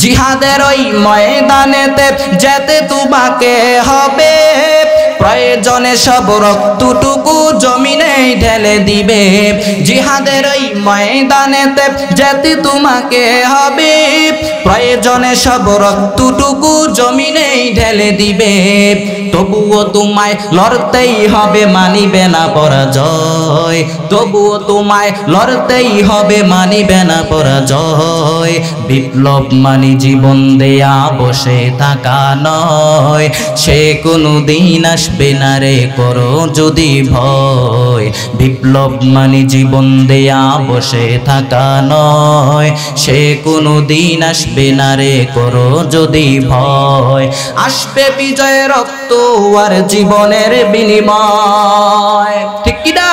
জিহাদের ওই ময়দানেতে যেতে তোমাকে হবে, প্রয়োজনে সব রক্তটুকু জমিনে ঢেলে দিবে। জিহাদের ওই ময়দানেতে যেতে তোমাকে হবে, প্রয়োজনে সব রক্তটুকু জমিনে ঢেলে দিবে। তবুও তোমায় লড়তেই হবে, মানিবে না পরাজয়। তবুও তোমায় লড়তেই হবে, মানিবে না পরাজয়। বিপ্লব মানি জীবন দেয়া বসে থাকা নয়, সে কোনো দিন আসবে না রে করো যদি ভয়। বিপ্লব মানি জীবন দেয়া বসে থাকা নয়, সে কোনো দিন আসবে না রে করো যদি ভয়। আসবে বিজয় রক্ত আর জীবনের বিনিময়, ঠিক কি না?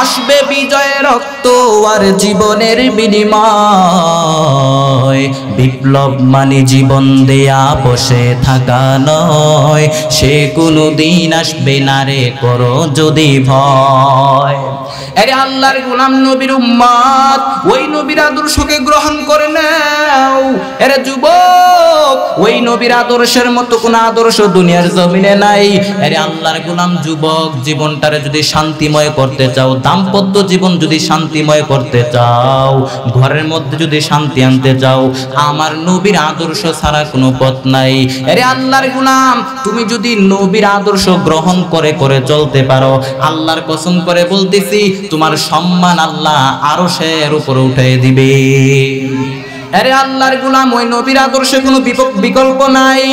আসবে বিজয় রক্ত আর জীবনের বিনিময়। বিপ্লব মানে জীবন দেয়া বসে থাকা নয়, সে কোনো দিন আসবে না রে করো যদি ভয়। আরে আল্লাহর গোলাম নবীর উম্মত, ওই নবীর আদর্শকে গ্রহণ করে নাও। আরে যুবক, ওই নবীর আদর্শের মতো কোন আদর্শ দুনিয়ার জমিনে নাই। আরে আল্লাহর গোলাম যুবক, জীবনটারে যদি শান্তিময় করতে চাও, দাম্পত্য জীবন যদি শান্তিময় করতে চাও, ঘরের মধ্যে যদি শান্তি আনতে চাও, আমার নবীর আদর্শ ছাড়া কোনো পথ নাই। আরে আল্লাহর গোলাম, তুমি যদি নবীর আদর্শ গ্রহণ করে করে চলতে পারো, আল্লাহর কসম করে বলতেছি, তোমার সম্মান আল্লাহ আরশের উপরে উঠিয়ে দিবে। আরে আল্লাহর গোলাম, ওই নবীর আদর্শে কোনো বিকল্প নাই।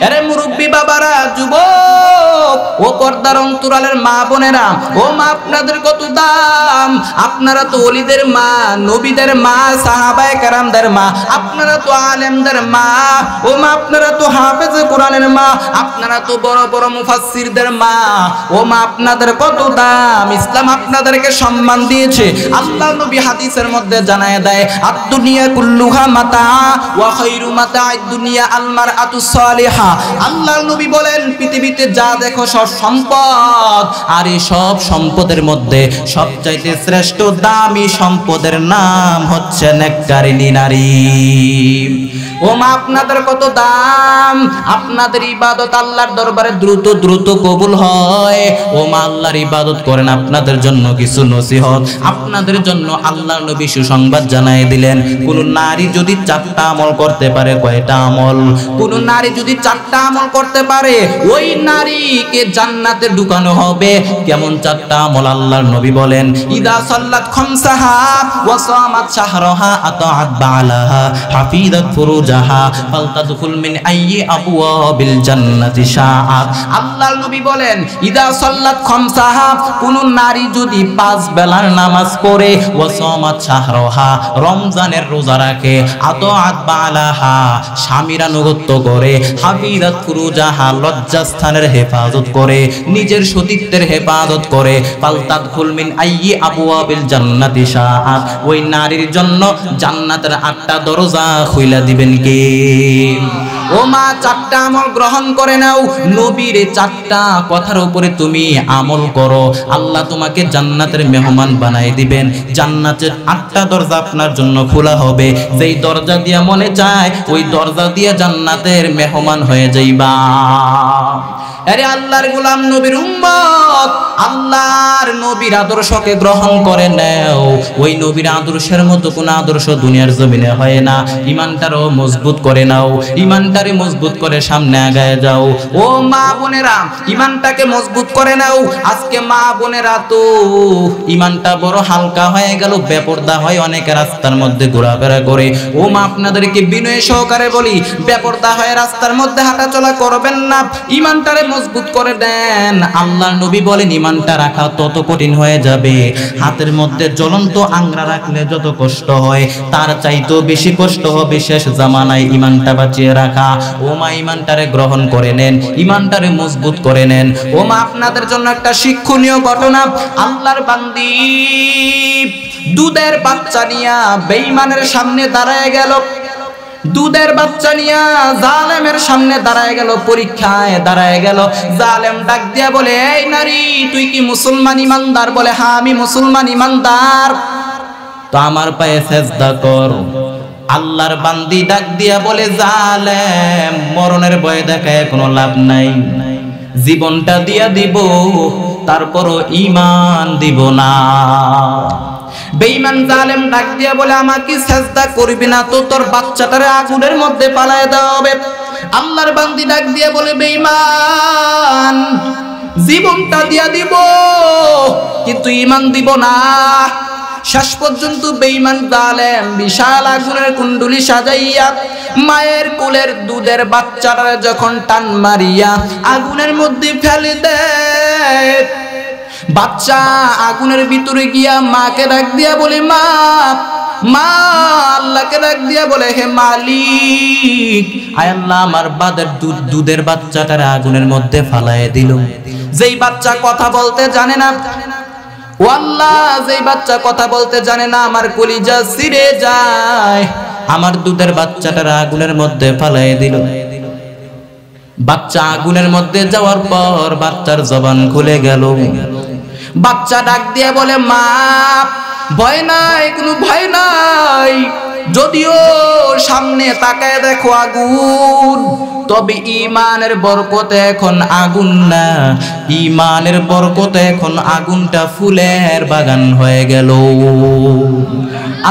আরে মুরব্বী বাবারা, যুবক ও পর্দার অন্তরালের মা বোনেরা, ও মা আপনাদের কত দাম। আপনারা তো ওলিদের মা, নবীদের মা, সাহাবায়ে কেরামদের মা, আপনারা তো আলেমদের মা। ও মা আপনারা তো হাফেজে কোরআনের মা, আপনারা তো বড় বড় মুফাসসিরদের মা। ও মা আপনাদের কত দাম। ইসলাম আপনাদেরকে সম্মান দিয়েছে। আল্লাহ নবী হাদিসের মধ্যে জানায় দেয়, আদ-দুনিয়া কুল্লুহা মাতা ওয়া খায়রু মাতা'আদ দুনিয়া আল মারআতু সালিহা। আল্লাহ নবী বলেন, পৃথিবীতে যা দেখো সব সম্পদ, আর এই সব সম্পদের মধ্যে সবচাইতে শ্রেষ্ঠ দামি সম্পদের নাম হচ্ছে নেককারিনী নারী। ও মা আপনাদের কত দাম। আপনাদের ইবাদত আল্লাহর দরবারে দ্রুত দ্রুত কবুল হয়। ও মা আল্লাহর ইবাদত করেন, আপনাদের জন্য কিছু নসিহত। আপনাদের জন্য আল্লাহর নবী সুসংবাদ জানাই দিলেন, কোন নারী যদি 4টা আমল করতে পারে, কয়টা আমল? কোন নারী যদি 4টা আমল করতে পারে, ওই নারীকে জান্নাতে ঢুকানো হবে। কেমন 4টা আমল? আল্লাহর নবী বলেন, ইদা সাল্লাত খামসাহা ওয়া সামাত শাহরাহা আতাআত বালাহা হাফিজাত ফুরুজাহা ফালতাদখুল মিন আইয়ি আবওয়াবিল জান্নাতি শাআত। আল্লাহর নবী বলেন, ইদা সাল্লাত খামসাহা, কোন নারী যদি 5 বেলার নামাজ পড়ে, ওয়া সামাত শাহরাহা, রমজানের রোজা রাখে, আতাআত বালাহা, স্বামীর আনুগত্য করে, হাফিজাত ফুরুজাহা, লজ্জাস্থানের হেফাজত করে, নিজের সতীত্বের হেফাজত করে, ফালতাদখুল মিন আইয়ি আবওয়াবিল জান্নাতি শাআত, ওই নারীর জন্য জান্নাতের 8টা দরজা খুইলা দিবেন কে? ও মা 4টা আমল গ্রহণ করে নাও। নবীর 4টা কথার উপরে তুমি আমল করো, আল্লাহ তোমাকে জান্নাতের মেহমান বানাই দিবেন। জান্নাতের 8টা দরজা আপনার জন্য খোলা হবে। যেই দরজা দিয়ে মনে চায়, ওই দরজা দিয়ে জান্নাতের মেহমান হয়ে যাইবা। আরে আল্লাহর গোলাম নবীর উম্মত, আল্লাহর নবীর আদর্শকে গ্রহণ করে নাও। ওই নবীর আদর্শের মতো কোন আদর্শ দুনিয়ার জমিনে হয় না। ঈমানটারও মজবুত করে নাও, ঈমানটারে মজবুত করে সামনে আগায় যাও। ও মা বোনেরা, ঈমানটাকে মজবুত করে নাও। আজকে মা বোনেরা তো ঈমানটা বড় হালকা হয়ে গেল, বেপরদা হয়, অনেকে রাস্তার মধ্যে ঘোরাফেরা করে। ও মা আপনাদেরকে বিনয় সহকারে বলি, বেপরদা হয়ে রাস্তার মধ্যে হাঁটাচলা করবেন না, ঈমানটারে মজবুত করে দেন। আল্লাহর নবী বলেন, ঈমানটা রাখা তত কঠিন হয়ে যাবে, হাতের মধ্যে জ্বলন্ত আংরা রাখলে যত কষ্ট হয়, তার চাইতেও বেশি কষ্ট হবে শেষ জামানায় ঈমানটা বাঁচিয়ে রাখা। ও মা ঈমানটারে গ্রহণ করে নেন, ঈমানটারে মজবুত করে নেন। ও মা আপনাদের জন্য একটা শিক্ষণীয় ঘটনা। আল্লাহর বান্দি দুধের বাচ্চা নিয়া বেঈমানের সামনে দাঁড়ায় গেল। দুধের বাচ্চা নিয়া জালেমের সামনে দাঁড়ায় গেল, পরীক্ষায় দাঁড়ায় গেল। জালেম ডাক দিয়া বলে, এই নারী, তুই কি মুসলমান ইমানদার? বলে, হ্যাঁ আমি মুসলমান ইমানদার। তো আমার পায়ে সেজদা কর। আল্লাহর বান্দি ডাক দিয়া বলে, জালেম, মরণের ভয় দেখায় কোনো লাভ নাই, জীবনটা দিয়া দিব, তারপরও ঈমান দিব না। বেঈমান জালেম ডাক দিয়া বলে, আমাকে সিজদা করবি না তো তোর বাচ্চাটারে আগুনের মধ্যে পালায় দেওয়া হবে। আল্লাহর বান্দি ডাক দিয়া বলে, বেঈমান, জীবনটা দিয়া দিব কিন্তু ঈমান দিব না। শেষ পর্যন্ত বেঈমান জালেম বিশাল আগুনের কুণ্ডুলি সাজাইয়া মায়ের কোলের দুধের বাচ্চাটারে যখন টান মারিয়া আগুনের মধ্যে ফেলে দেয়, বাচ্চা আগুনের ভিতরে গিয়া মাকে ডাক দিয়া বলে, মা, মা, আল্লাহকে ডাক দিয়া বলে, হে মালিক, আয় আল্লাহ, আমার দুধের বাচ্চাটারে আগুনের মধ্যে ফালায় দিল। যেই বাচ্চা কথা বলতে জানে না, ও আল্লাহ, যেই বাচ্চা কথা বলতে জানে না, আমার কলিজা ছিঁড়ে যায়, আমার দুধের বাচ্চাটারে আগুনের মধ্যে ফালায় দিল। বাচ্চা আগুনের মধ্যে যাওয়ার পর বাচ্চার জবান খুলে গেল। বাচ্চা ডাক দিয়ে বলে, মা, ভয় নাই, কোনো ভয় নাই, যদিও সামনে তাকায় দেখো আগুন, তবে ঈমানের বরকতে এখন আগুন না, ঈমানের বরকতে এখন আগুনটা ফুলের বাগান হয়ে গেল।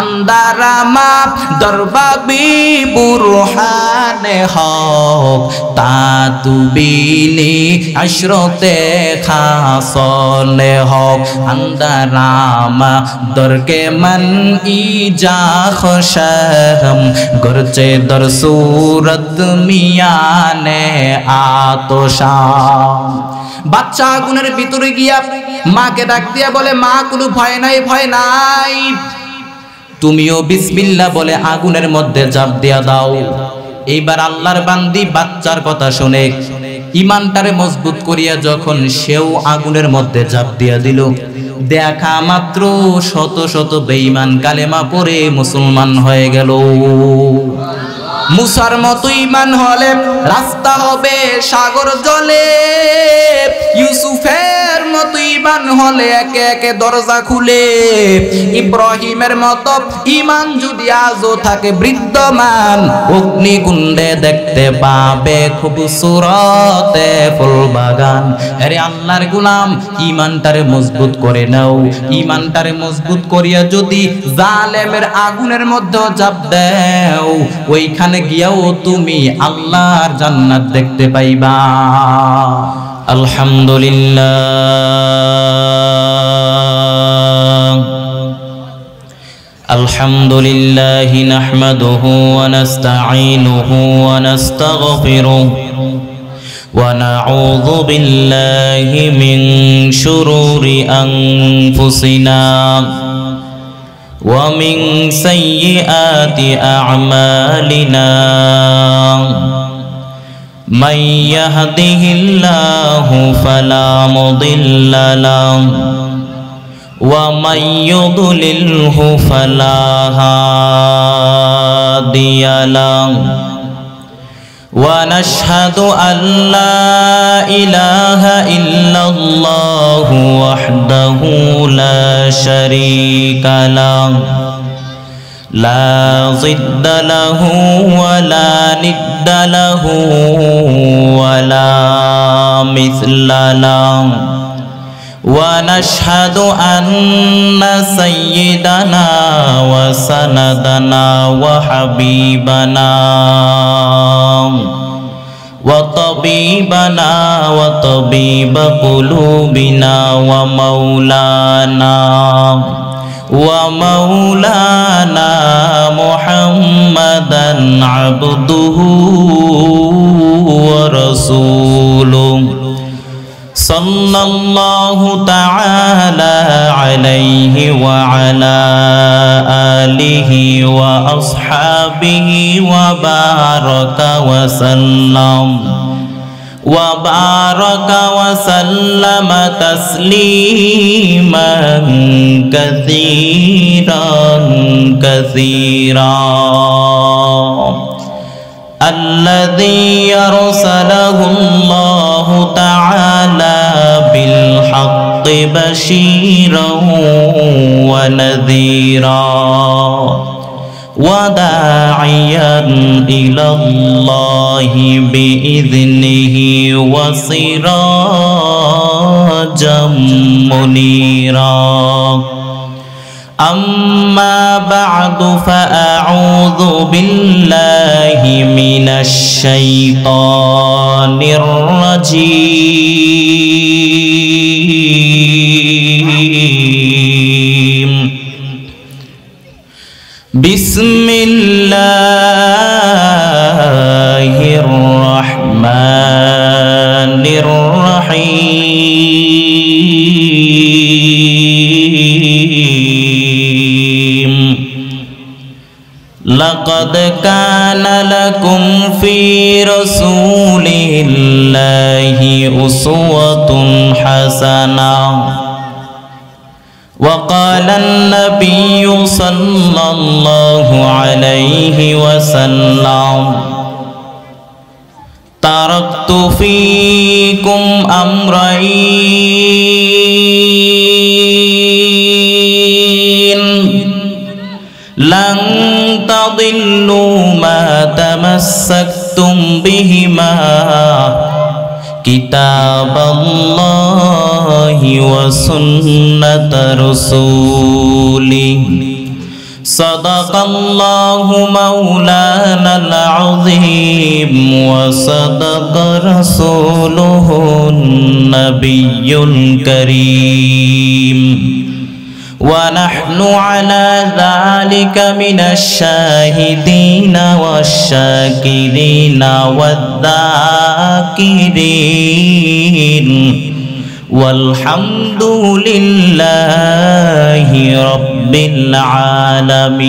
আন্দারামা দরবাবি বুরহানে হক তাতুবিনি আশরতে খাসলে হক। আন্দারামা দরকে মন ইজা খশম গরচে দর সুরত মিয়ানে আতশাম। বাচ্চা আগুনের ভিতরে গিয়া মাকে ডাক দিয়া বলে, মা, কোনো ভয় নাই, ভয় নাই, তুমিও বিসমিল্লাহ বলে আগুনের মধ্যে ঝাঁপ দিয়া দাও। এইবার আল্লাহর বান্দি বাচ্চার কথা শুনে ঈমানটারে মজবুত করিয়া যখন সেও আগুনের মধ্যে ঝাঁপ দিয়া দিল, দেখা মাত্র শত শত বেঈমান কালেমা পড়ে মুসলমান হয়ে গেল। মুসার মতো ঈমান হলে রাস্তা হবে সাগর জলে, ইউসুফের মতো ঈমান হলে একে একে দরজা খুলে, ইব্রাহিমের মতো ঈমান যদি আজও থাকে বিদ্যমান, অগ্নিকুণ্ডে দেখতে পাবে খুবসুরতে ফুলবাগান। আরে আল্লাহর গোলাম, ঈমানটারে মজবুত করে নাও। ঈমানটারে মজবুত করিয়া যদি জালেমের আগুনের মধ্যে ঝাঁপ দাও, ওইখানে গিয়াও তুমি আল্লাহর জান্নাত দেখতে পাইবা। আলহামদুলিল্লাহ, আলহামদুলিল্লাহি নাহমাদুহু ওয়া নাস্তাঈনুহু ওয়া নাস্তাগফিরুহু ওয়া নাউযু বিল্লাহি মিন শুরুরি আনফুসিনা ومن سيئات أعمالنا من يهده الله فلا مضل له ومن يضلله فلا هادي له ونشهد أن لا إله إلا الله وحده لا شريك له لا ضد له ولا ند له ولا مثل له ونشهد أن سيدنا وسندنا وحبيبنا وطبيبنا وطبيب قلوبنا ومولانا محمدا عبده ورسوله صلى الله تعالى عليه وعلى آله وأصحابه وبارك وسلم تسليما كثيرا الذي أرسله الله تعالى بالحق بشيرا ونذيرا وداعيا إلى الله بإذنه وسراجا منيرا أما بعد فأعوذ بالله من الشيطان الرجيم بسم الله الرحمن الرحيم لقد كان لكم في رسول الله أسوة حسنة وقال النبي صلى الله عليه وسلم تركت فيكم أمرين لن تضلوا ما تمسكتم بهما كتاب الله وسنة رسوله صدق الله مولانا العظيم وصدق رسوله النبي الكريم ونحن على ذلك من الشاهدين والشاكرين والذاكرين والحمد لله رب العالمين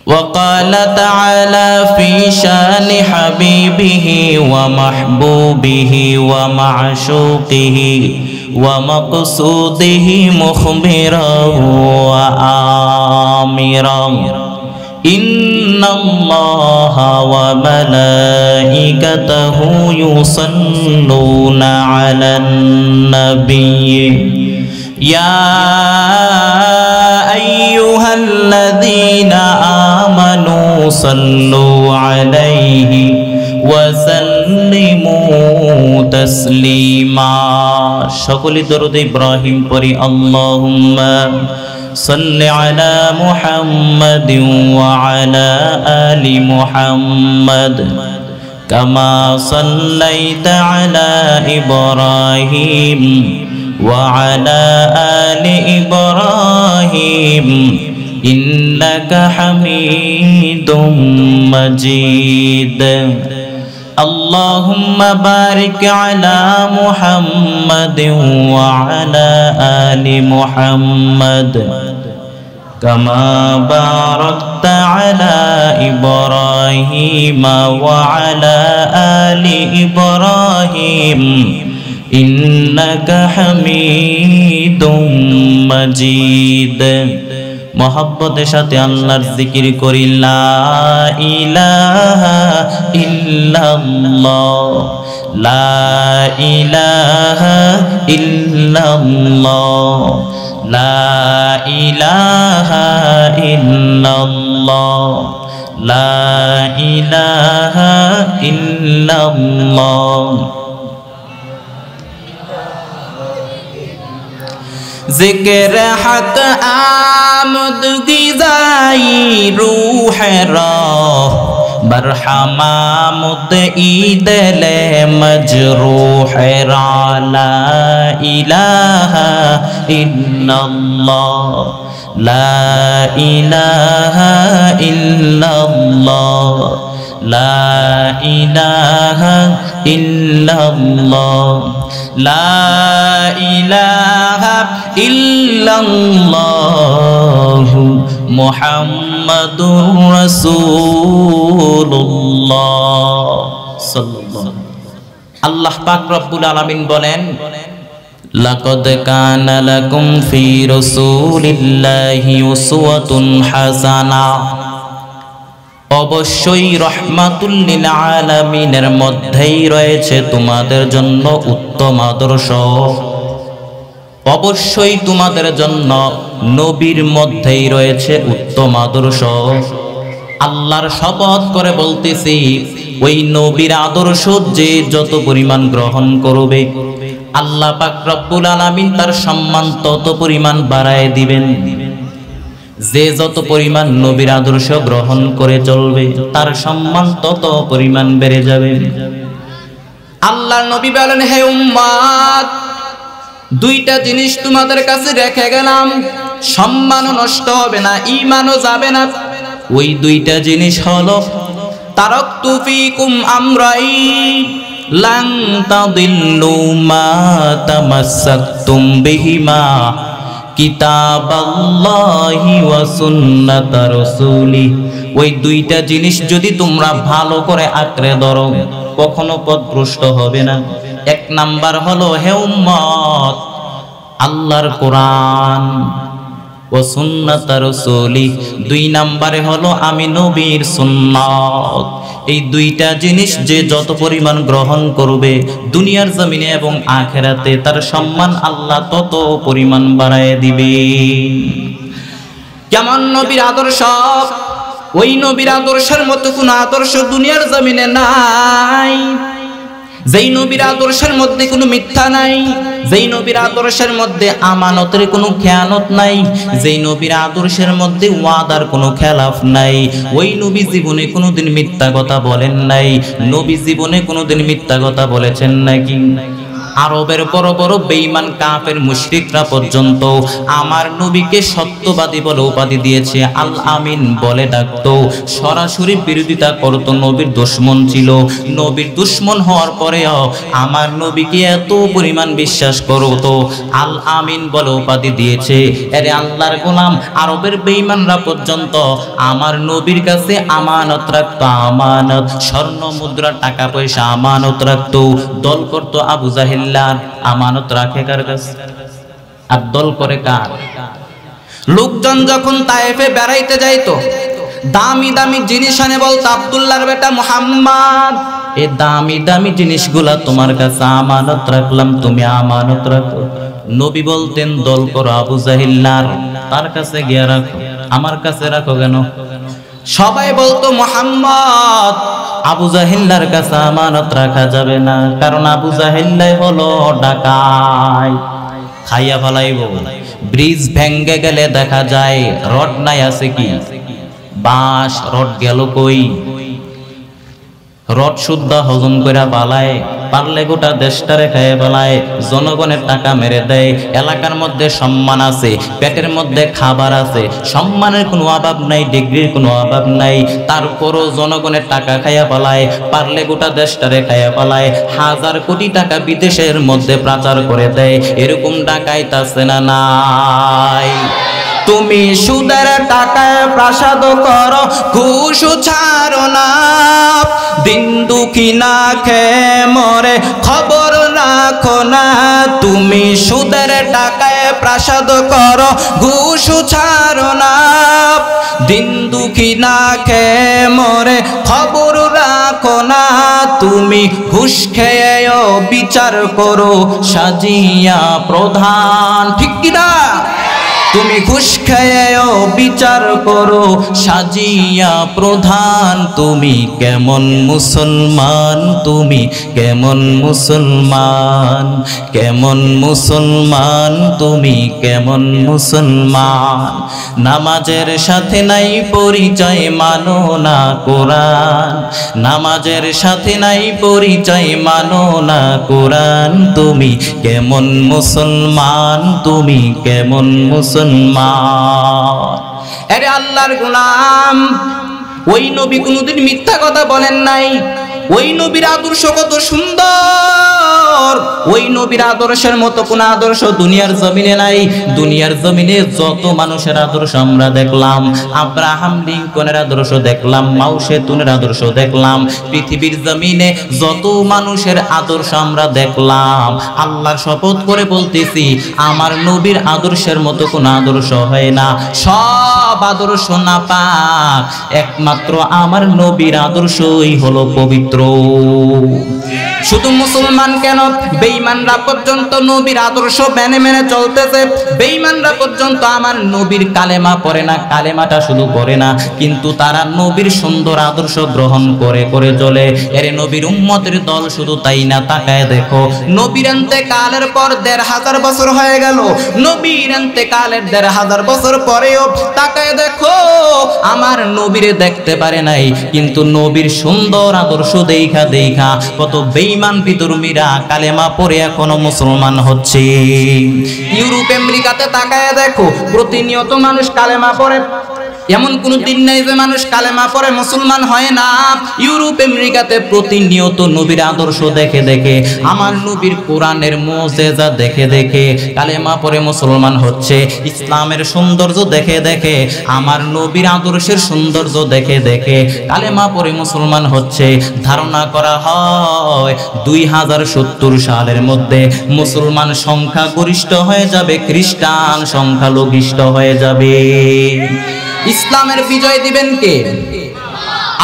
وقال تعالى في شان حبيبه ومحبوبه ومعشوقه ومقصوده مخبرا وآمرا إن الله وملائكته يصلون على النبي يا أيها الذين آمنوا صلوا عليه وسلموا تسليما সকল দরুদ ইব্রাহিম পড়ি আল্লাহুম্মা صل على محمد وعلى آل محمد كما صليت على إبراهيم وعلى آل إبراهيم إنك حميد مجيد اللهم بارك على محمد وعلى آل محمد كما باركت على إبراهيم وعلى آل إبراهيم إنك حميد مجيد মোহাব্বতের সাথে আল্লাহর জিকির করি লা ইলাহা ইল্লাল্লাহ লা ইলাহা ইল্লাল্লাহ লা ইলাহা ইল্লাল্লাহ লা ইলাহা ইল্লাল্লাহ ذکر حق آمد غذائی روح را برحمامد ایدل مجروح را لا الہ الا اللہ لا الہ الا اللہ لا الہ الا اللہ لا إله إلا الله محمد رسول الله صلى الله আল্লাহ পাক রব্বুল আলামিন বলেন লাকাদ কানা লাকুম ফি রাসূলিল্লাহি উসওয়াতুন হাসানা অবশ্যই রহমাতুল লিল আলামিনের মধ্যেই রয়েছে তোমাদের জন্য উত্তম আদর্শ অবশ্যই তোমাদের জন্য নবীর মধ্যেই রয়েছে উত্তম আদর্শ। আল্লাহর শপথ করে বলতেছি, ওই নবীর আদর্শ যে যত পরিমাণ গ্রহণ করবে, আল্লাহ পাক রব্বুল আলামিন তার সম্মান তত পরিমাণ বাড়ায় দিবেন। যে যত পরিমাণ নবীর আদর্শ গ্রহণ করে চলবে, তার সম্মান তত পরিমাণ বেড়ে যাবে। আল্লাহর নবী বলেন, হে উম্মত, দুইটা জিনিস তোমাদের কাছে রেখে গেলাম, সম্মানও নষ্ট হবে না, ঈমানও যাবে না। ওই দুইটা জিনিস হলো, তারাকতু ফীকুম আমরাইন লান তাদিল্লু মা তামাসসাকতুম বিহিমা কিতাবাল্লাহি ওয়া সুন্নাতা রাসূলিহি। ওই দুইটা জিনিস যদি তোমরা ভালো করে আঁকড়ে ধরো, কখনো পথভ্রষ্ট হবে না। এক নাম্বার হলো, হে উম্মত, আল্লাহর কোরআন ও সুন্নাত রাসূলিহি। দুই নাম্বারে হলো আমি নবীর সুন্নাত। এই দুইটা জিনিস যে যত পরিমাণ গ্রহণ করবে, দুনিয়ার জমিনে এবং আখিরাতে তার সম্মান আল্লাহ তত পরিমাণ বাড়ায় দিবে। কেমন নবীর আদর্শ! ওই নবীর আদর্শের মতো কোন আদর্শ দুনিয়ার জমিনে নাই। যেই নবীর আদর্শের মধ্যে কোনো মিথ্যা নাই, যেই নবীর আদর্শের মধ্যে আমানতের কোনো খেয়ানত নাই, যেই নবীর আদর্শের মধ্যে ওয়াদার কোনো খেলাফ নাই। ওই নবী জীবনে কোনোদিন মিথ্যা কথা বলেন নাই। নবী জীবনে কোনোদিন মিথ্যা কথা বলেছেন নাকি? আরবের বড় বড় বেঈমান কাফের মুশরিকরা পর্যন্ত আমার নবীকে সত্যবাদী বলে উপাধি দিয়েছে, আল আমিন বলে ডাকতো। সরাসরি বিরোধিতা করত, নবীর দুশমন ছিল। নবীর দুশমন হওয়ার পরেও আমার নবীকে এত পরিমাণ বিশ্বাস করতো, আল আমিন বলে উপাধি দিয়েছে। এরে আল্লাহর গোলাম, আরবের বেঈমানরা পর্যন্ত আমার নবীর কাছে আমানত রাখতো। আমানত, স্বর্ণ মুদ্রা, টাকা পয়সা আমানত রাখতো। দল করত আবু জাহেল। আমানত রাখে কার কাছে? আর দল করে কার? লোকজন যখন তায়েফে বেড়াইতে যাইতো, দামি দামি জিনিস আনে, বলতো আব্দুল্লাহর বেটা মুহাম্মদ, এই দামি দামি জিনিসগুলা তোমার কাছে আমানত রাখলাম, তুমি আমানত রাখো। নবী বলতেন, দল করো আবু জাহিল্লার, তার কাছে গিয়ে রাখো, আমার কাছে রাখো কেন? সবাই বলতো, মুহাম্মদ, আবু জাহিল্লার কাছে আমানত রাখা যাবে না, কারণ আবু জাহিল্লাই হলো ডাকাত, খাইয়া ফেলাইব। ব্রিজ ভেঙ্গে গেলে দেখা যায় রড নাই, আছে কি? বাঁশ। রড গেল কই? রড শুদ্ধা হজম করে পালায়, পারলে গোটা দেশটারে খাইয়ে ফেলায়, জনগণের টাকা মেরে দেয়। এলাকার মধ্যে সম্মান আছে, পেটের মধ্যে খাবার আছে, সম্মানের কোনো অভাব নাই, ডিগ্রির কোনো অভাব নাই, তারপরও জনগণের টাকা খাইয়া ফেলায়, পারলে গোটা দেশটারে খাইয়া ফেলায়, হাজার কোটি টাকা বিদেশের মধ্যে পাচার করে দেয়। এরকম ডাকাইত আছে না নাই? তুমি সুদের টাকায় প্রাসাদ করো, ঘুষ ছাড়ো না, দিন দুঃখী না খেয়ে মরে খবর রাখো না। তুমি সুদের টাকায় প্রাসাদ করো, ঘুষ ছাড়ো না, দিন দুঃখী না খেয়ে মরে খবর রাখো না। তুমি ঘুষ খেয়েও বিচার করো সাজিয়া প্রধান, ঠিক কিনা? তুমি ঘুষ খেয়েও বিচার করো সাজিয়া প্রধান। তুমি কেমন মুসলমান, তুমি কেমন মুসলমান, কেমন মুসলমান, তুমি কেমন মুসলমান? নামাজের সাথে নাই পরিচয়, মানো না কোরআন, নামাজের সাথে নাই পরিচয়, মানো না কোরআন। তুমি কেমন মুসলমান, তুমি কেমন মুসলমান? আরে আল্লাহর গোলাম, ওই নবী কোনদিন মিথ্যা কথা বলেন নাই। ওই নবীর আদর্শ কত সুন্দর! ওই নবীর আদর্শের মতো কোন আদর্শ দুনিয়ার জমিনে নাই। দুনিয়ার জমিনে যত মানুষের আদর্শ আমরা দেখলাম, আব্রাহাম লিঙ্কনের আদর্শ দেখলাম, মাও সেতুনের আদর্শ দেখলাম, পৃথিবীর জমিনে যত মানুষের আদর্শ আমরা দেখলাম, আল্লাহর শপথ করে বলতেছি, আমার নবীর আদর্শের মতো কোন আদর্শ হয় না। সব আদর্শ নাপাক, একমাত্র আমার নবীর আদর্শই হলো পবিত্র। শুধু মুসলমান কেন, বেঈমানরা পর্যন্ত নবীর আদর্শ মেনে মেনে চলতেছে। বেঈমানরা পর্যন্ত আমার নবীর কালেমা পড়ে না, কালেমাটা শুধু পড়ে না, কিন্তু তারা নবীর সুন্দর আদর্শ গ্রহণ করে করে চলে। এর নবীর উম্মতের দল শুধু তাই না, তাকায় দেখো নবীর ইন্তেকালের পর ১৫০০ বছর হয়ে গেল, নবীর ইন্তেকালের ১৫০০ বছর পরেও তাকায় দেখো আমার নবীরে দেখতে পারে নাই, কিন্তু নবীর সুন্দর আদর্শ দেখা দেখা কত বেঈমান বিধর্মীরা কালেমা পড়ে এখনো মুসলমান হচ্ছে। ইউরোপ আমেরিকাতে তাকায় দেখো প্রতিনিয়ত মানুষ কালেমা পড়ে, এমন কোন দিন নাই যে মানুষ কালেমা পড়ে মুসলমান হয় না। ইউরোপ আমেরিকাতে প্রতিনিয়ত নবীর আদর্শ দেখে দেখে, আমার নবীর কোরআনের মুজিজা দেখে দেখে কালেমা পড়ে মুসলমান হচ্ছে। ইসলামের সৌন্দর্য দেখে দেখে, আমার নবীর আদর্শের সৌন্দর্য দেখে দেখে কালেমা পড়ে মুসলমান হচ্ছে। ধারণা করা হয় 2070 সালের মধ্যে মুসলমান সংখ্যা গরিষ্ঠ হয়ে যাবে, খ্রিস্টান সংখ্যা লঘিষ্ঠ হয়ে যাবে। ইসলামের বিজয় দিবেন কে?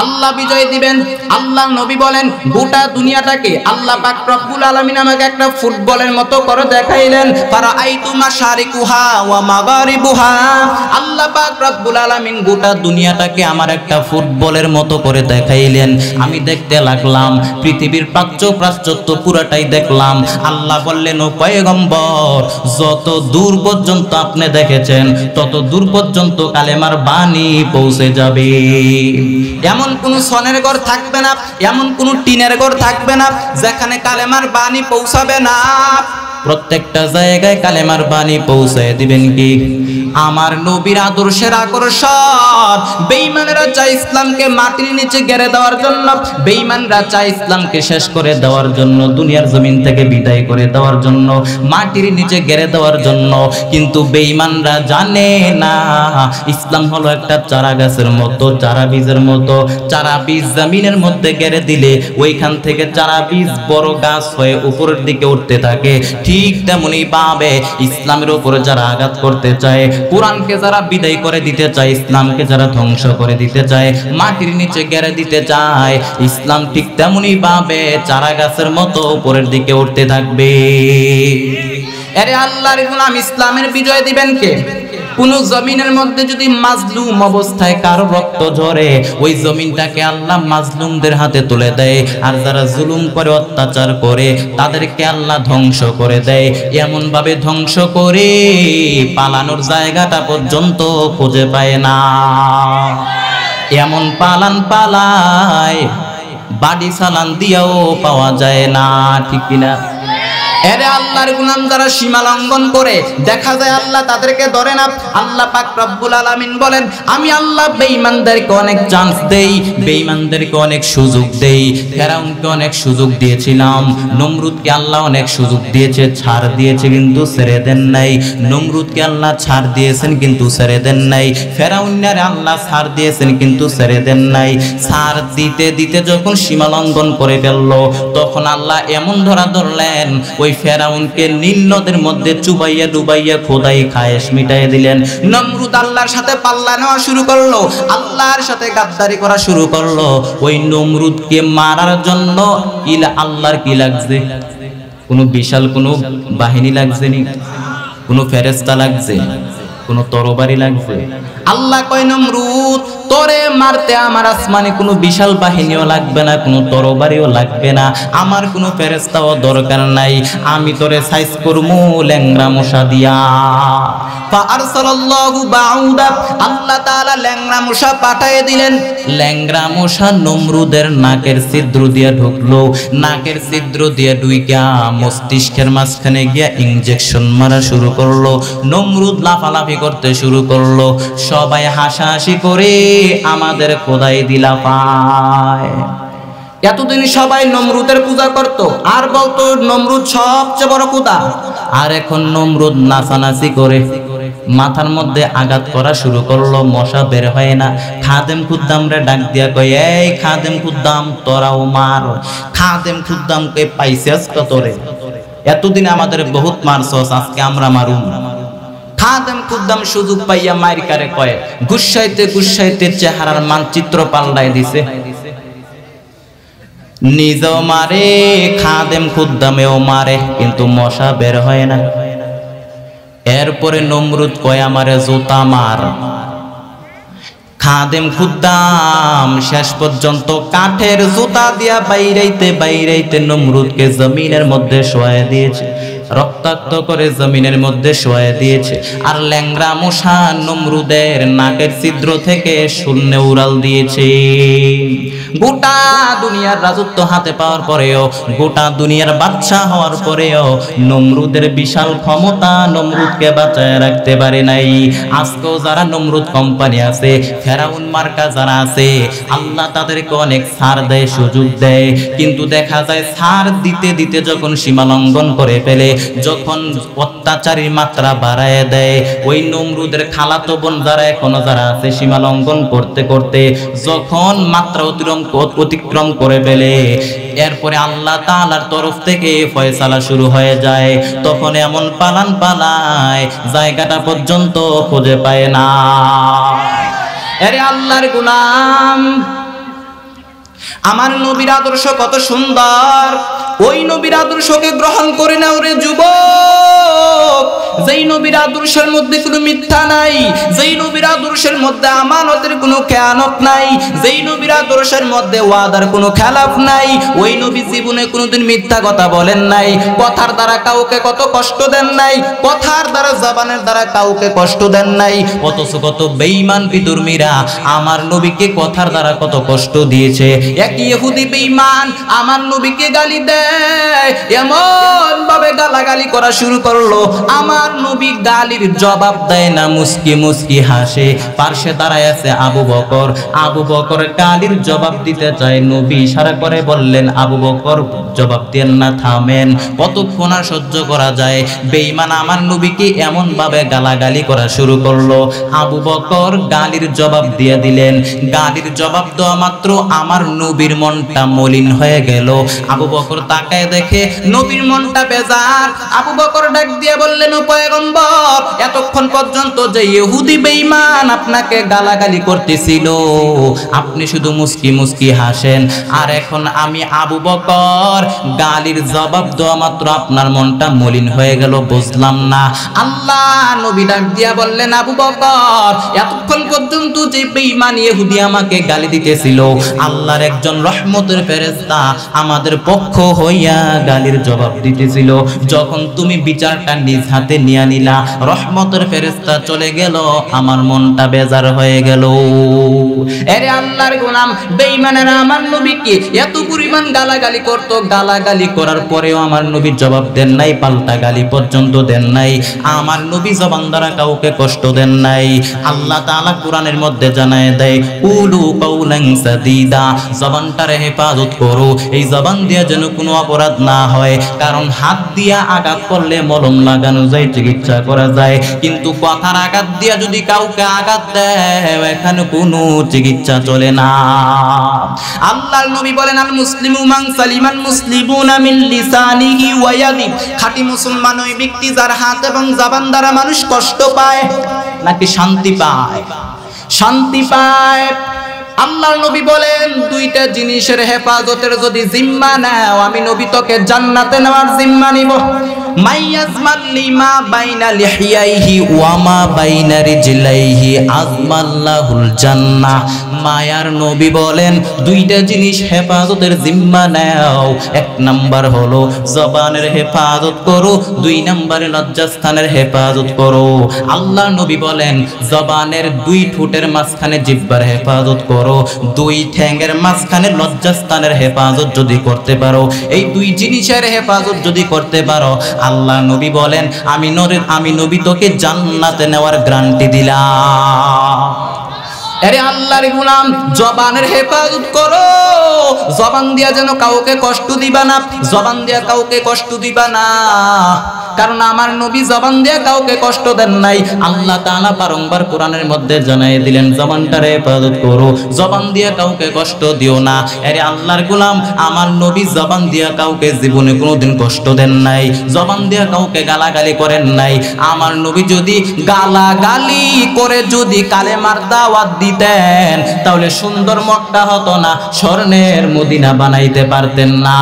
আল্লাহ বিজয় দিবেন। আল্লাহ নবী বলেন গোটা দুনিয়াটাকে আল্লাহ পাক রব্বুল আলামিন আমাকে একটা ফুটবলের মতো করে দেখাইলেন। ফারাআইতু মাশারিকুহা ওয়া মাগারিবুহা। আল্লাহ পাক রব্বুল আলামিন গোটা দুনিয়াটাকে আমার একটা ফুটবলের মতো করে দেখাইলেন। আমি দেখতে লাগলাম, পৃথিবীর প্রাচ্য প্রাচ্যত্ব পুরাটাই দেখলাম। আল্লাহ বললেন ও পয়গম্বর, যত দূর পর্যন্ত আপনি দেখেছেন তত দূর পর্যন্ত কালেমার বাণী পৌঁছে যাবে। এমন কোন সনের ঘর থাকবে না, এমন কোন টিনের ঘর থাকবে না যেখানে কালেমার বাণী পৌঁছাবে না। প্রত্যেকটা জায়গায় কালেমার বাণী পৌঁছায় দিবেন কি? আমার নবীর আদর্শের আকর্ষণ। বেঈমানরা চায় ইসলামকে মাটির নিচে গেড়ে দেওয়ার জন্য, বেঈমানরা চায় ইসলামকে শেষ করে দেওয়ার জন্য, দুনিয়ার জমিন থেকে বিদায় করে দেওয়ার জন্য, মাটির নিচে গেড়ে দেওয়ার জন্য। কিন্তু বেঈমানরা জানে না ইসলাম হলো একটা চারা গাছের মতো, চারা বীজের মতো। চারা বীজ জমিনের মধ্যে গেড়ে দিলে ওইখান থেকে চারা বীজ বড় গাছ হয়ে উপরের দিকে উঠতে থাকে। ঠিক তেমনি ভাবে ইসলামের উপরে যারা আঘাত করতে চায়, কোরআনকে যারা বিদায় করে দিতে চায়, ইসলামকে যারা ধ্বংস করে দিতে চায়, মাটির নিচে গেড়ে দিতে চায়, ইসলাম ঠিক তেমনি ভাবে চারা গাছের মতো উপরের দিকে উঠতে থাকবে। আরে আল্লাহর গোলাম, ইসলামের বিজয় দিবেন কে? কোন জমিনের মধ্যে যদি মাজলুম অবস্থায় কারো রক্ত ঝরে, ওই জমিনটাকে আল্লাহ মাজলুমদের হাতে তুলে দেয়। আর যারা জুলুম করে, অত্যাচার করে, তাদেরকে আল্লাহ ধ্বংস করে দেয়। এমন ভাবে ধ্বংস করে পালানোর জায়গাটা পর্যন্ত খুঁজে পায় না। এমন পালান পালায় বাড়ি চালান দিয়েও পাওয়া যায় না, ঠিক কিনা? এরে আল্লাহর গোলাম যারা সীমা লঙ্ঘন করে, দেখা যায় আল্লাহ তাদেরকে ধরে না। আল্লাহ পাক রব্বুল আলামিন বলেন আমি আল্লাহ বেঈমানদেরকে অনেক চান্স দেই, বেঈমানদেরকে অনেক সুযোগ দেই। ফেরাউনকে অনেক সুযোগ দিয়েছিলাম, নমরুদকে আল্লাহ অনেক সুযোগ দিয়েছে, ছাড় দিয়েছে কিন্তু ছেড়ে দেন নাই। নমরুদকে আল্লাহ ছাড় দিয়েছেন কিন্তু ছেড়ে দেন নাই। ফেরাউনের আল্লাহ ছাড় দিয়েছেন কিন্তু ছেড়ে দেন নাই। ছাড় দিতে দিতে যখন সীমা লঙ্ঘন করে ফেললো, তখন আল্লাহ এমন ধরা ধরলেন, ওই ফেরাউনকে নীল নদের মধ্যে চুবাইয়া ডুবাইয়া খোদাই খায়েশ মিটাইয়া দিলেন। নমরুদ আল্লাহর সাথে পাল্লা নেওয়া শুরু করলো, আল্লাহর সাথে গাদ্দারি করা শুরু করলো। ওই নমরুদকে মারার জন্য আল্লাহর কি লাগছে? কোনো বিশাল কোনো বাহিনী লাগছে নি? কোনো ফেরেশতা লাগছে? কোনো তরবারি লাগছে? আল্লাহ কয় নমরুদ, তোরে মারতে আমার আসমানে কোনো বিশাল বাহিনীও লাগবে না, কোনো তরবারিও লাগবে না, আমার কোনো ফেরেশতাও দরকার নাই। আমি তোরে সাইজ করমু ল্যাংড়া মশা দিয়া। ফাআরসালাল্লাহু বাউদা, আল্লাহ তাআলা ল্যাংড়া মশা পাঠিয়ে দিলেন। ল্যাংড়া মশা নমরুদের নাকের ছিদ্র দিয়ে ঢুকলো, নাকের ছিদ্র দিয়ে ঢুইকা মস্তিষ্কের মাঝখানে গিয়া ইনজেকশন মারা শুরু করলো। নমরুদ লাফালাফি করতে শুরু করলো। সবাই হাসাহাসি করে আমাদের খোদাই দিলা পায়। এতদিন সবাই নমরুদের পূজা করত আর বলতো নমরুদ সবচেয়ে বড় খোদা। আর এখন নমরুদ নাচানাচি করে মাথার মধ্যে আঘাত করা শুরু করলো, মশা বের হয় না। খাদেম খুদ্দামরে ডাক দিয়া কয়, এই খাদেম খুদ্দাম তোরাও মার। খাদেম খুদ্দাম কে পাইছিস তোরে? এতদিন আমাদের বহুত মারছস, আজকে আমরা মারুম। খাদেম খুদ্দাম সুযোগ পাইয়া মায়ের কারে কয়, গুসাইতে গুসাইতে চেহারার মানচিত্র পাল্টাই দিছে। নিজেও মারে, খাদেম খুদ্দামেও মারে, কিন্তু মশা বের হয় না। এরপরে নমরুদ কয় আমারে জুতা মার। খাদেম খুদ্দাম শেষ পর্যন্ত কাঠের জুতা দিয়া বাইরাইতে বাইরাইতে নমরুদকে জমিনের মধ্যে শোয়া দিয়েছে, রক্তাক্ত করে জমিনের মধ্যে শোয়া দিয়েছে। আর ল্যাংরা মশা নমরুদের নাকের ছিদ্র থেকে শূন্যে উড়াল দিয়েছে। গোটা দুনিয়ার রাজত্ব হাতে পাওয়ার পরেও, গোটা দুনিয়ার বাদশা হওয়ার পরেও নমরুদের বিশাল ক্ষমতা নমরুদকে বাঁচায় রাখতে পারে নাই। আজকেও যারা নমরুদ কোম্পানি আছে, ফেরাউন মার্কা যারা আছে, আল্লাহ তাদেরকে অনেক ছাড় দেয়, সুযোগ দেয়, কিন্তু দেখা যায় ছাড় দিতে দিতে যখন সীমা লঙ্ঘন করে ফেলে, যখন অত্যাচারীর মাত্রা বাড়ায় দেয়, ওই নমরুদের খালাতো বোন যারা এখনো যারা আছে, সীমা লঙ্ঘন করতে করতে যখন মাত্রা অতিক্রম করে ফেলে, এরপরে আল্লাহ তাআলার তরফ থেকে ফয়সালা শুরু হয়ে যায়। তখন এমন পালান পালায় জায়গাটা পর্যন্ত খুঁজে পায় না। আরে আল্লাহর গোলাম, আমার নবীর আদর্শ কত সুন্দর, ওই নবীর আদর্শকে গ্রহণ করে নাও রে যুবক। যেই নবীর আদর্শের মধ্যে কোনো মিথ্যা নাই, যেই নবীর আদর্শের মধ্যে আমানতের কোনো খেয়ানত নাই, যেই নবীর আদর্শের মধ্যে ওয়াদার কোনো খেলাফ নাই, ওই নবী জীবনে কোনোদিন মিথ্যা কথা বলেন নাই, কথার দ্বারা কাউকে কত কষ্ট দেন নাই, কথার দ্বারা জবানের দ্বারা কাউকে কষ্ট দেন নাই। অথচ কত বেঈমান বিধর্মীরা আমার নবীকে কথার দ্বারা কত কষ্ট দিয়েছে। এক ইহুদি বেঈমান আমার নবীকে গালি দেয়, এমন ভাবে গালাগালি করা শুরু করলো, আমার নবী গালির জবাব দেয় না, মুস্কি মুস্কি হাসে। পার্শ্বে দাঁড়ায় আছে আবু বকর, আবু বকর গালির জবাব দিতে চায়, নবী ইশারা করে বললেন আবু বকর জবাব দেন না, থামেন, কতক্ষণ আর সহ্য করা যায়। বেঈমান আমার নবীকে এমন ভাবে গালাগালি করা শুরু করলো, আবু বকর গালির জবাব দিয়ে দিলেন। গালির জবাব দেওয়া মাত্র আমার নবীর মনটা মলিন হয়ে গেল। আবু বকর তাকায় দেখে নবীর মনটা বেজার। আবু বকর ডাক দিয়ে বললেন, ও পয়গম্বর, এতক্ষণ পর্যন্ত যে ইহুদি বেঈমান আপনাকে গালাগালি করতেছিল, আপনি শুধু মুস্কি মুস্কি হাসেন, আর এখন আমি আবু বকর গালির জবাব দেওয়া মাত্র আপনার মনটা মলিন হয়ে গেল, বুঝলাম না। আল্লাহ নবী ডাক দিয়া বললেন, আবু বকর, এতক্ষণ পর্যন্ত যে বেঈমান ইহুদি আমাকে গালি দিতেছিল, আল্লাহর একজন রহমতের ফেরেশতা আমাদের পক্ষ হইয়া গালির জবাব দিতেছিল। যখন তুমি বিচারটা নিজ হাতে নিয়ে নিলা, রহমতের ফেরেশতা চলে গেল, আমার মনটা বেজার হয়ে গেল। আরে আল্লাহর গোলাম, বেঈমানেরা আমার নবীকে এত পরিমাণ গালাগালি করত, গালাগালি করার পরেও আমার নবী জবাব দেন নাই, পাল্টা গালি পর্যন্ত দেন নাই। আমার নবী জবান দ্বারা কাউকে কষ্ট দেন নাই। আল্লাহ তাআলা কোরআনের মধ্যে জানায় দেয়, কুলু কাউলান সাদীদা, জবানটারে হেফাজত করো, এই জবান দিয়ে যেন কোনো অপরাধ না হয়। কারণ হাত দিয়া আঘাত করলে মলম লাগানো যায়, চিকিৎসা করা যায়, কিন্তু কথার আঘাত দিয়া যদি কাউকে আঘাত দেয়, এখানে কোনো চিকিৎসা চলে না। আল্লাহর নবী বলেন, আল মুসলিমু মান সালিমান মুসলিমুনা মিন লিসানিহি ওয়া ইয়াদি, খাঁটি মুসলমান ওই ব্যক্তি যার হাত এবং জবান দ্বারা মানুষ কষ্ট পায় নাকি শান্তি পায়? শান্তি পায়। আল্লাহর নবী বলেন, দুইটা জিনিসের হেফাজতের যদি জিম্মা নাও, আমি নবী তোকে জান্নাতে নেওয়ার জিম্মা নিব। মাইয়াজমাল লিমা বাইনা লিহিয়াইহি ওয়া মা বাইনা রিজলাইহি আজমাল্লাহুল জান্নাহ। মায়ার নবী বলেন, দুইটা জিনিস হেফাজতের জিম্মা নাও। এক নাম্বার হলো জবানের হেফাজত করো, দুই নাম্বারে লজ্জাস্থানের হেফাজত করো। আল্লাহর নবী বলেন, জবানের দুই ঠোঁটের মাঝখানে জিহ্বার হেফাজত করো, দুই ঠ্যাঙের মাঝখানে লজ্জাস্থানের হেফাজত যদি করতে পারো, এই দুই জিনিসের হেফাজত যদি করতে পারো, আল্লাহ নবী বলেন, আমি নবী তোকে জান্নাতে নেওয়ার গ্যারান্টি দিলাম। আরে আল্লাহর গোলাম, জবানের হেফাজত করো, জবান দিয়া যেন কাউকে কষ্ট দিবা না, জবান দিয়া কাউকে কষ্ট দিবা না। কারণ আমার নবী জবান দিয়া কাউকে কষ্ট দেন নাই। আল্লাহ তাআলা বারংবার কোরআনের মধ্যে জানাই দিলেন, জবানটারে হেফাজত করো, জবান দিয়া কাউকে কষ্ট দিও না। আরে আল্লাহর গোলাম, আমার নবী জবান দিয়া কাউকে জীবনে কোনোদিন কষ্ট দেন নাই, জবান দিয়া কাউকে গালাগালি করেন নাই। আমার নবী যদি গালাগালি করে যদি কালেমার দাওয়াত দিতেন, তাহলে সুন্দর মক্কা হতো না, স্বর্ণের স্বর্ণের মদিনা বানাইতে পারতেন না।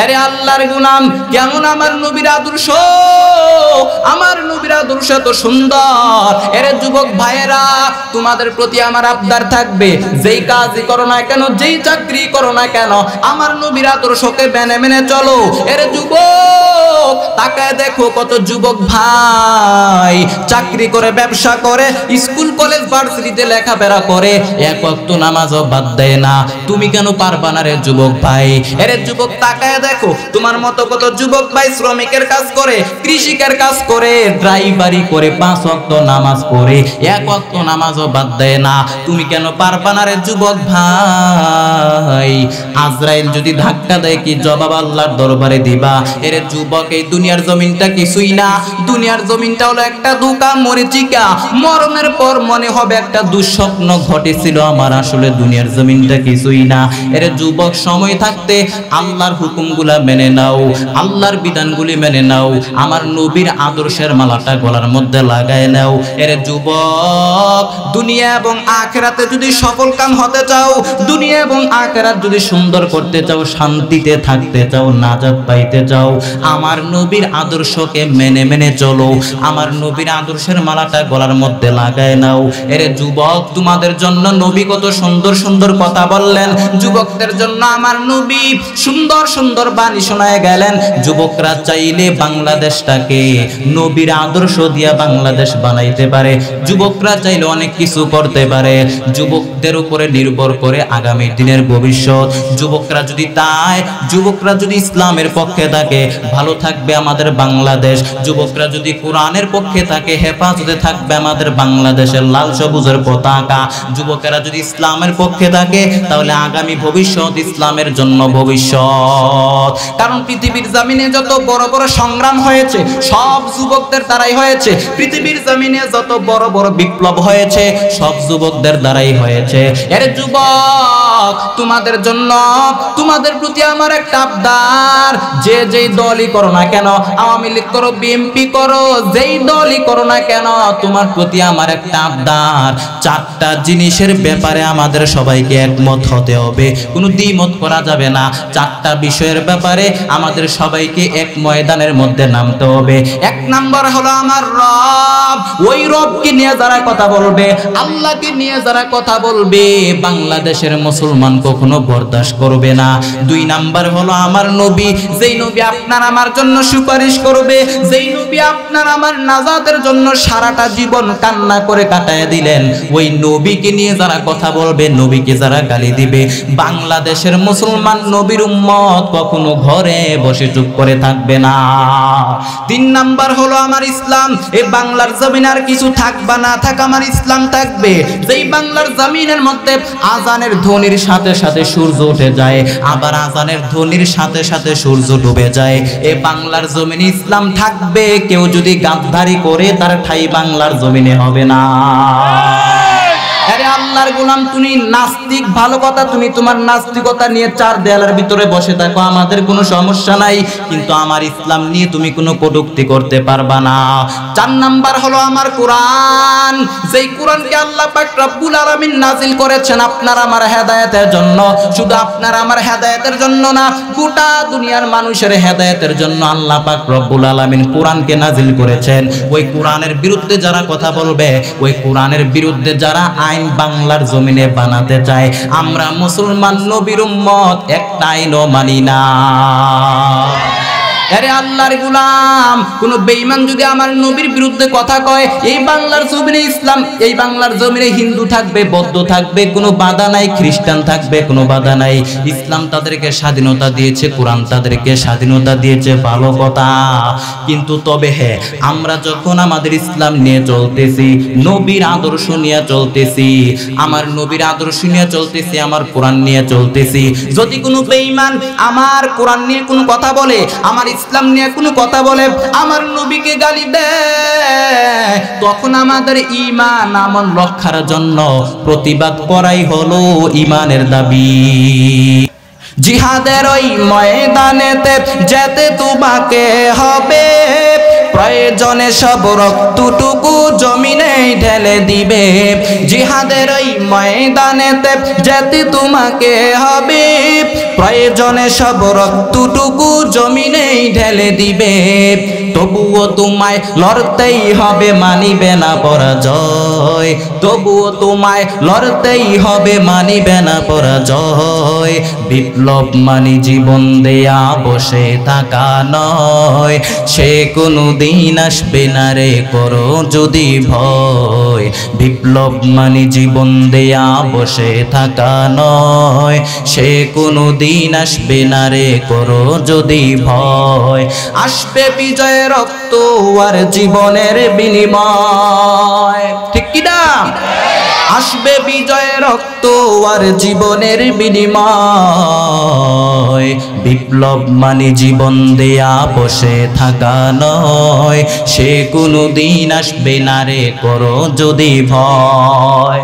আরে আল্লাহর গোলাম, কেমন আমার নবীর আদর্শ, আমার নবীর আদর্শ তো সুন্দর। এরে যুবক ভাইয়েরা, তোমাদের প্রতি আমার আবদার থাকবে, যেই কাজই করো না কেন, যেই চাকরি করো না কেন, আমার নবীর আদর্শকে মেনে মেনে চলো। এরে যুবক, তাকায় দেখো কত যুবক ভাই চাকরি করে, ব্যবসা করে, স্কুল কলেজ ভার্সিটিতে লেখাপড়া করে, এক ওয়াক্ত নামাজও বাদ দেয় না। তুমি কেন পারবা না রে যুবক ভাই? এরে যুবক, তাকায় দেখো তোমার মতো কত যুবক ভাই শ্রমিকের কাজ করে, কৃষিকের কাজ করে, ড্রাইভারি করে, 5 ওয়াক্ত নামাজ পড়ে, এক ওয়াক্ত নামাজও বাদ দেয় না। তুমি কেন পারবা না রে যুবক ভাই? আজরাইল যদি ধাক্কা দেয়, কি জবাব আল্লাহর দরবারে দিবা? এরে যুবক, এই দুনিয়ার জমিনটা কিছুই না। দুনিয়ার জমিনটা হলো একটা ধোঁকা, মরিচিকা। মরণের পর মনে হবে একটা দুঃস্বপ্ন ঘটেছিল আমার, আসলে দুনিয়ার জমিনটা কিছুই না। এরে যুবক, সময় থাকতে আল্লাহর হুকুমগুলা মেনে নাও, আল্লাহর বিধানগুলি মেনে নাও, আমার নবীর আদর্শের মালাটা গলার মধ্যে লাগায় নাও। এরে যুবক, দুনিয়া এবং আখিরাতে যদি সফল কাম হতে চাও, দুনিয়া এবং আখিরাত যদি সুন্দর করতে চাও, শান্তিতে থাকতে চাও, নাজাত পাইতে চাও, আমার নবীর আদর্শকে মেনে মেনে চলো, আমার নবীর আদর্শের মালাটা গলার মধ্যে লাগায় নাও। এরে যুবক, তোমাদের জন্য নবী কত সুন্দর সুন্দর কথা বললেন, যুবকদের জন্য আমার নবী সুন্দর সুন্দর বাণী শোনায় গেলেন। যুবকরা চাইলে বাংলাদেশটাকে নবীর আদর্শ দিয়া বাংলাদেশ বানাইতে পারে, যুবকরা চাইলে অনেক কিছু করতে পারে। যুবকদের উপরে নির্ভর করে আগামী দিনের ভবিষ্যৎ। যুবকরা যদি তাই, যুবকরা যদি ইসলামের পক্ষে থাকে, ভালো থাকবে আমাদের বাংলাদেশ। যুবকরা যদি কোরআনের পক্ষে থাকে, হেফাজতে থাকবে আমাদের বাংলাদেশের লাল সবুজের পতাকা। যুবকেরা যদি ইসলামের পক্ষে থাকে, তাহলে আগামী ভবিষ্যৎ ইসলামের জন্য ভবিষ্যৎ। কারণ পৃথিবীর জমিনে যত বড় বড় সংগ্রাম হয়েছে, সব যুবকদের দ্বারাই হয়েছে। পৃথিবীর জমিনে যত বড় বড় বিপ্লব হয়েছে, সব যুবকদের দ্বারাই হয়েছে। এর যুবক, তোমাদের জন্য, তোমাদের প্রতি আমার একটা আবদার, যে যেই দলই করো না কেন, আওয়ামী লীগ করো, বিএনপি করো, যেই দলই করো না কেন, তোমার প্রতি আমার একটা আবদার, 4টা জিনিসের ব্যাপারে আমাদের সবাইকে একমত হতে হবে, কোনো দ্বিমত করা যাবে না। 4টা বিষয়ের ব্যাপারে আমাদের সবাইকে এক ময়দানের মধ্যে নামতে হবে। 1 নাম্বার হলো আমার রব। ওই রবকে নিয়ে যারা কথা বলবে, আল্লাহকে নিয়ে যারা কথা বলবে, বাংলাদেশের মুসলমান কখনো বরদাস্ত করবে না। 2 নাম্বার হলো আমার নবী, যেই নবী আপনার আমার জন্য সুপারিশ করবে, যেই নবী আপনার আমার নাজাতের জন্য সারাটা জীবন কান্না করে কাটায় দিলেন, ওই নবীকে নিয়ে যারা কথা বলবে, নবীকে যারা গালি দিবে, বাংলাদেশের মুসলমান নবীর উম্মত কখনো ঘরে বসে চুপ করে থাকবে না। 3 নাম্বার হলো আমার ইসলাম। এই বাংলার জমিন আর কিছু থাকবা না থাক, আমার ইসলাম থাকবে। যেই বাংলার জমিনের মধ্যে আজানের ধ্বনির সাথে সাথে সূর্য উঠে যায়, আবার আজানের ধ্বনির সাথে সাথে সূর্য ডুবে যায়, এই বাংলার জমিনে ইসলাম থাকবে। কেউ যদি গাদ্দারি করে, তার ঠাই বাংলার জমিনে হবে না। আরে আল্লাহর গোলাম, তুমি নাস্তিক, ভালো কথা, তুমি তোমার নাস্তিকতা নিয়ে 4 দেয়ালের ভিতরে বসে থাকো, আমাদের কোনো সমস্যা নাই, কিন্তু আমার ইসলাম নিয়ে তুমি কোনো কটূক্তি করতে পারবা না। 4 নাম্বার হলো আমার কোরআন, যেই কোরআনকে আল্লাহ পাক রব্বুল আলামিন নাজিল করেছেন আপনার আমার হেদায়েতের জন্য। শুধু আপনার আমার হেদায়েতের জন্য না, গোটা দুনিয়ার মানুষের হেদায়েতের জন্য আল্লাহ পাক রব্বুল আলামিন কোরআনকে নাজিল করেছেন। ওই কোরআনের বিরুদ্ধে যারা কথা বলবে, ওই কোরআনের বিরুদ্ধে যারা আইন বাংলার জমিনে বানাতে চায়, আমরা মুসলমান নবীর উম্মত একটা আইনও মানি না। আরে আল্লাহর গোলাম, কোন বেঈমান যদি আমার নবীর বিরুদ্ধে কথা কয়, এই বাংলার জমিনে ইসলাম, এই বাংলার জমিনে হিন্দু থাকবে, বৌদ্ধ থাকবে, কোনো বাধা নাই, খ্রিস্টান থাকবে, কোনো বাধা নাই। ইসলাম তাদেরকে স্বাধীনতা দিয়েছে, কোরআন তাদেরকে স্বাধীনতা দিয়েছে, ভালো কথা। কিন্তু তবে হ্যাঁ, আমরা যখন আমাদের ইসলাম নিয়ে চলতেছি, নবীর আদর্শ নিয়ে চলতেছি, আমার নবীর আদর্শ নিয়ে চলতেছি, আমার কোরআন নিয়ে চলতেছি, যদি কোনো বেঈমান আমার কোরআন নিয়ে কোনো কথা বলে, আমার ইসলাম নিয়ে কোনো কথা বলে, আমার নবীকে গালি দেয়, তখন আমাদের ঈমান আমল রক্ষার জন্য প্রতিবাদ করাই হলো ঈমানের দাবি। জিহাদের ওই ময়দানেতে যেতে তোমাকে হবে, প্রয়োজনে সব রক্তটুকু জমিনে ঢেলে দিবে। জিহাদের ওই ময়দানেতে যেতে তোমাকে হবে, প্রয়োজনে সব রক্তটুকু জমিনে ঢেলে দিবে। তবুও তোমায় লড়তেই হবে, মানিবে না পরাজয়। তবুও তোমায় লড়তেই হবে, মানিবে না পরাজয়। বিপ্লব মানে জীবন দেয়া বসে থাকা নয়, সে কোনো দিন আসবে না রে করো যদি ভয়। বিপ্লব মানে জীবন দেয়া বসে থাকা নয়, সে কোনো দিন আসবে না রে করো যদি ভয়। আসবে বিজয় রক্ত আর জীবনের বিনিময়, ঠিক কি না? আসবে বিজয় রক্ত আর জীবনের বিনিময়। বিপ্লব মানে জীবন দেয়া বসে থাকা নয়, সে কোনো দিন আসবে না রে করো যদি ভয়।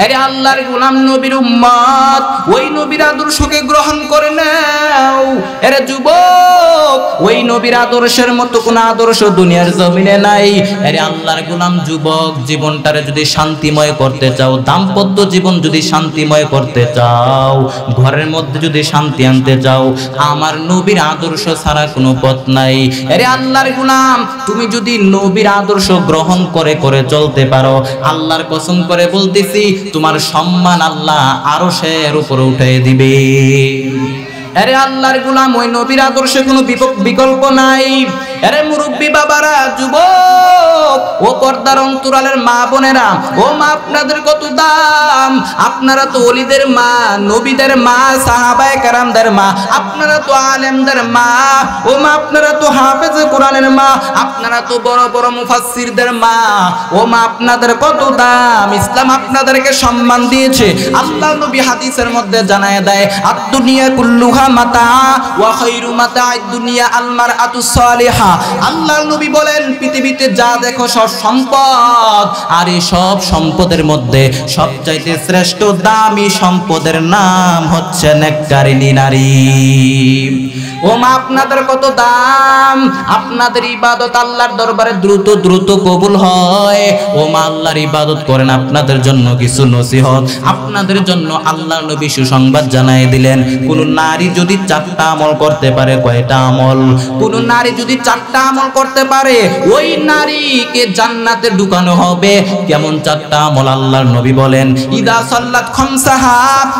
আরে আল্লাহর গোলাম নবীর উম্মত, ওই নবীর আদর্শকে গ্রহণ করে নাও। আরে যুবক, ওই নবীর আদর্শের মতো কোন আদর্শ দুনিয়ার জমিনে নাই। আরে আল্লাহর গোলাম যুবক, জীবনটারে যদি শান্তিময় করতে চাও, দাম্পত্য জীবন যদি শান্তিময় করতে চাও, ঘরের মধ্যে যদি শান্তি আনতে চাও, আমার নবীর আদর্শ ছাড়া কোনো পথ নাই। আরে আল্লাহর গোলাম, তুমি যদি নবীর আদর্শ গ্রহণ করে করে চলতে পারো, আল্লাহর কসম করে বলতেছি, তোমার সম্মান আল্লাহ আরশের উপরে উঠিয়ে দিবে। আরে আল্লাহর গোলাম, ওই নবীর আদর্শে কোনো বিকল্প নাই। আরে মুরব্বী বাবারা, যুবক, ও পর্দার অন্তরালের মা বোনেরা, ও মা, আপনাদের কত দাম। আপনারা তো ওলিদের মা, নবীদের মা, সাহাবায়ে কেরামদের মা, আপনারা তো আলেমদের মা। ও মা, আপনারা তো হাফেজে কোরআনের মা, আপনারা তো বড় বড় মুফাসসিরদের মা। ও মা, আপনাদের কত দাম। ইসলাম আপনাদেরকে সম্মান দিয়েছে। আল্লাহ নবী হাদিসের মধ্যে জানায় দেয়, আদ-দুনিয়া কুল্লুহা মাতা ওয়া খায়রু মাতা'আদ দুনিয়া আল মারআতুস সালিহা। আল্লাহর নবী বলেন, পৃথিবীতে যা দেখো সব সম্পদ, আর এই সব সম্পদের মধ্যে সবচাইতে শ্রেষ্ঠ দামি সম্পদের নাম হচ্ছে নেককারিনী নারী। ও মা, আপনাদের কত দাম। আপনাদের ইবাদত আল্লাহর দরবারে দ্রুত দ্রুত কবুল হয়। ও মা, আল্লাহর ইবাদত করেন, আপনাদের জন্য কিছু নসিহত। আপনাদের জন্য আল্লাহর নবী সুসংবাদ জানাই দিলেন, কোন নারী যদি 4টা আমল করতে পারে, কয়টা আমল? কোন নারী যদি 4টা আমল করতে পারে, ওই নারীকে জান্নাতে ঢুকানো হবে। কেমন 4টা আমল? আল্লাহর নবী বলেন, ইদা সাল্লাত খামসাহা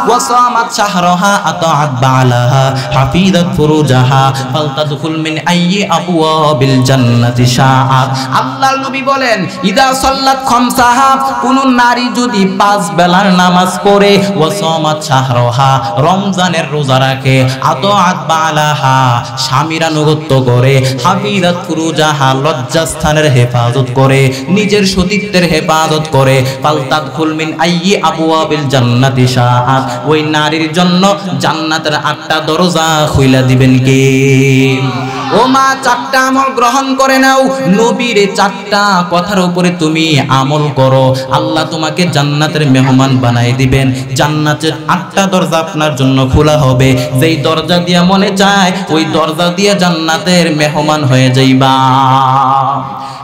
ওয়া সামাত শাহরাহা আতাআত বালাহা হাফিজাত ফুরুজাহা ফালতাদখুল মিন আইয়ি আবওয়াবিল জান্নাতি শাআত। আল্লাহর নবী বলেন, ইদা সাল্লাত খামসাহা, কোন নারী যদি 5 বেলার নামাজ পড়ে, ওয়া সামাত শাহরাহা, রমজানের রোজা রাখে, আতাআত বালাহা, স্বামীর আনুগত্য করে, হাফিজাত ফুরুজাহা, লজ্জাস্থানের হেফাজত করে, নিজের সতীত্বের হেফাজত করে, ফালতাদখুল মিন আইয়ি আবওয়াবিল জান্নাতি শাআত, ওই নারীর জন্য জান্নাতের 8টা দরজা খুইলা দিবেন কে? ও মা, 4টা আমল গ্রহণ করে নাও। নবীর 4টা কথার উপরে তুমি আমল করো, আল্লাহ তোমাকে জান্নাতের মেহমান বানাই দিবেন। জান্নাতের 8টা দরজা আপনার জন্য খোলা হবে। যেই দরজা দিয়ে মনে চায়, ওই দরজা দিয়ে জান্নাতের মেহমান হয়ে যাইবা।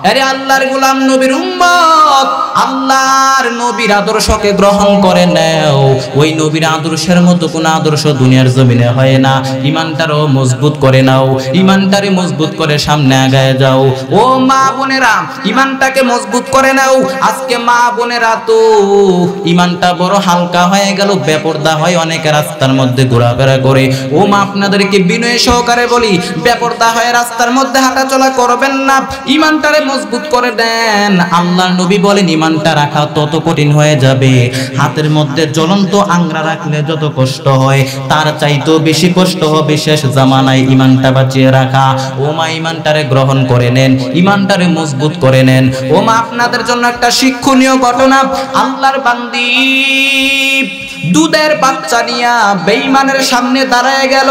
আরে আল্লাহর গোলাম নবীর উম্মত, আল্লাহর নবীর আদর্শকে গ্রহণ করে নাও। ওই নবীর আদর্শের মতো কোন আদর্শ দুনিয়ার জমিনে হয় না। ঈমানটারও মজবুত করে নাও, ঈমানটারে মজবুত করে সামনে আগায় যাও। ও মা বোনেরা, ঈমানটাকে মজবুত করে নাও। আজকে মা বোনেরা তো ঈমানটা বড় হালকা হয়ে গেল, বেপরদা হয়, অনেকে রাস্তার মধ্যে ঘোরাফেরা করে। ও মা, আপনাদেরকে বিনয় সহকারে বলি, বেপরদা হয়ে রাস্তার মধ্যে হাঁটাচলা করবেন না, ঈমানটারে মজবুত করে দেন। আল্লাহর নবী বলেন, ঈমানটা রাখা তত কঠিন হয়ে যাবে, হাতের মধ্যে জ্বলন্ত আংরা রাখলে যত কষ্ট হয়, তার চাইতেও বেশি কষ্ট হবে শেষ জামানায় ঈমানটা বাঁচিয়ে রাখা। ও মা, ঈমানটারে গ্রহণ করে নেন, ঈমানটারে মজবুত করে নেন। ও মা, আপনাদের জন্য একটা শিক্ষণীয় ঘটনা। আল্লাহর বান্দি দুধের বাচ্চা নিয়া বেঈমানের সামনে দাঁড়ায় গেল।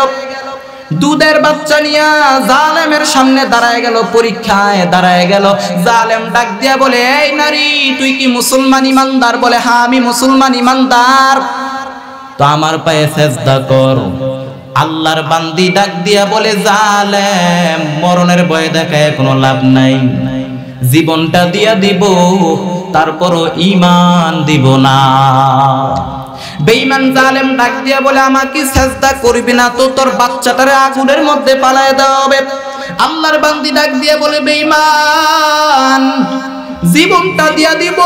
দুধের বাচ্চা নিয়া জালেমের সামনে দাঁড়ায় গেল, পরীক্ষায় দাঁড়ায় গেল। জালেম ডাক দিয়া বলে, এই নারী, তুই কি মুসলমান ইমানদার? বলে, হ্যাঁ, আমি মুসলমান ইমানদার। তো আমার পায়ে সেজদা কর। আল্লাহর বান্দি ডাক দিয়া বলে, জালেম, মরণের ভয় দেখায় কোনো লাভ নাই, জীবনটা দিয়া দিব, তারপরও ঈমান দিব না। বেঈমান জালেম ডাক দিয়া বলে, আমাকে সিজদা করবি না তো তোর বাচ্চাটারে আগুনের মধ্যে পালায় দেওয়া হবে। আল্লাহর বান্দি ডাক দিয়া বলে, বেঈমান, জীবনটা দিয়া দিব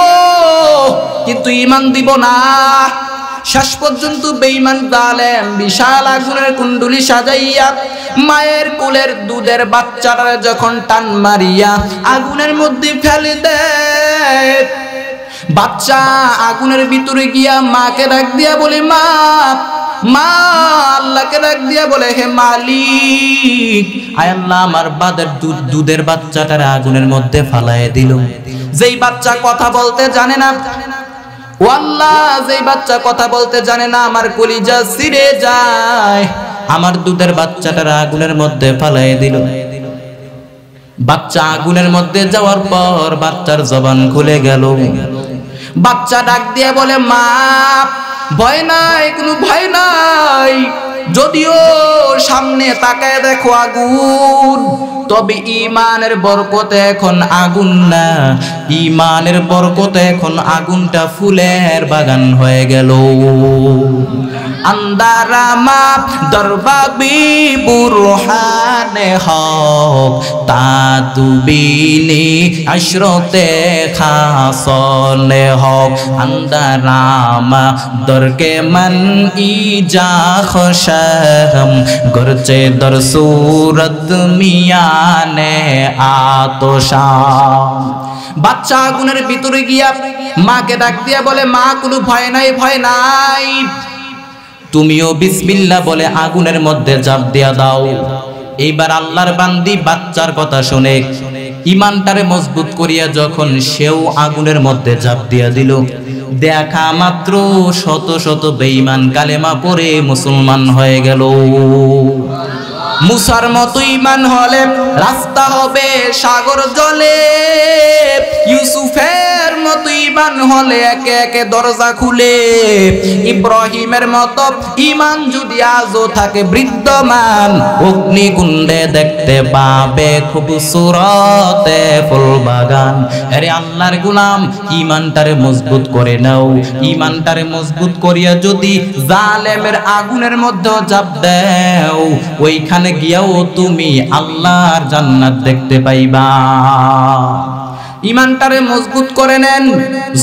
কিন্তু ঈমান দিব না। শেষ পর্যন্ত বেঈমান জালেম বিশাল আগুনের কুণ্ডুলি সাজাইয়া মায়ের কোলের দুধের বাচ্চাটারে যখন টান মারিয়া আগুনের মধ্যে ফেলে দেয়, বাচ্চা আগুনের ভিতরে গিয়া মাকে ডাক দিয়া বলে, মা, মা, আল্লাহকে ডাক দিয়া বলে, হে মালিক, আয় আল্লাহ, আমার দুধের বাচ্চাটারে আগুনের মধ্যে ফালায় দিল। যেই বাচ্চা কথা বলতে জানে না, ও আল্লাহ, যেই বাচ্চা কথা বলতে জানে না, আমার কলিজা ছিঁড়ে যায়, আমার দুধের বাচ্চাটারে আগুনের মধ্যে ফালায় দিল। বাচ্চা আগুনের মধ্যে যাওয়ার পর বাচ্চার জবান খুলে গেল। বাচ্চা ডাক দিয়ে বলে, মা, ভয় নাই, কোনো ভয় নাই, যদিও সামনে তাকায় দেখো আগুন, তবে ঈমানের বরকতে এখন আগুন না, ঈমানের বরকতে এখন আগুনটা ফুলের বাগান হয়ে গেল। আন্দারামা দরবাবি বুরহানে হক তাতুবিনি আশরতে খাসলে হক। আন্দারামা দরকে মন ইজা খশম গরচে দর সুরত মিয়ানে আতশাম। বাচ্চা আগুনের ভিতরে গিয়া মাকে ডাক দিয়া বলে, মা, কোনো ভয় নাই, ভয় নাই, তুমিও বিসমিল্লাহ বলে আগুনের মধ্যে ঝাঁপ দিয়া দাও। এইবার আল্লাহর বান্দি বাচ্চার কথা শুনে ঈমানটারে মজবুত করিয়া যখন সেও আগুনের মধ্যে ঝাঁপ দিয়া দিল, দেখা মাত্র শত শত বেঈমান কালেমা পড়ে মুসলমান হয়ে গেল। মুসার মতো ঈমান হলে রাস্তা হবে সাগর জলে, ইউসুফের মতো ঈমান হলে একে একে দরজা খুলে, ইব্রাহিমের মতো ঈমান যদি আজও থাকে বিদ্যমান, অগ্নিকুণ্ডে দেখতে পাবে খুব সুরতে ফুল বাগান। আরে আল্লাহর গোলাম, ঈমানটারে মজবুত করে নাও। ঈমানটারে মজবুত করিয়া যদি জালেমের আগুনের মধ্যে ঝাঁপ দাও, ওইখানে গিয়াও তুমি আল্লাহর জান্নাত দেখতে পাইবা। ঈমানটারে মজবুত করে নেন।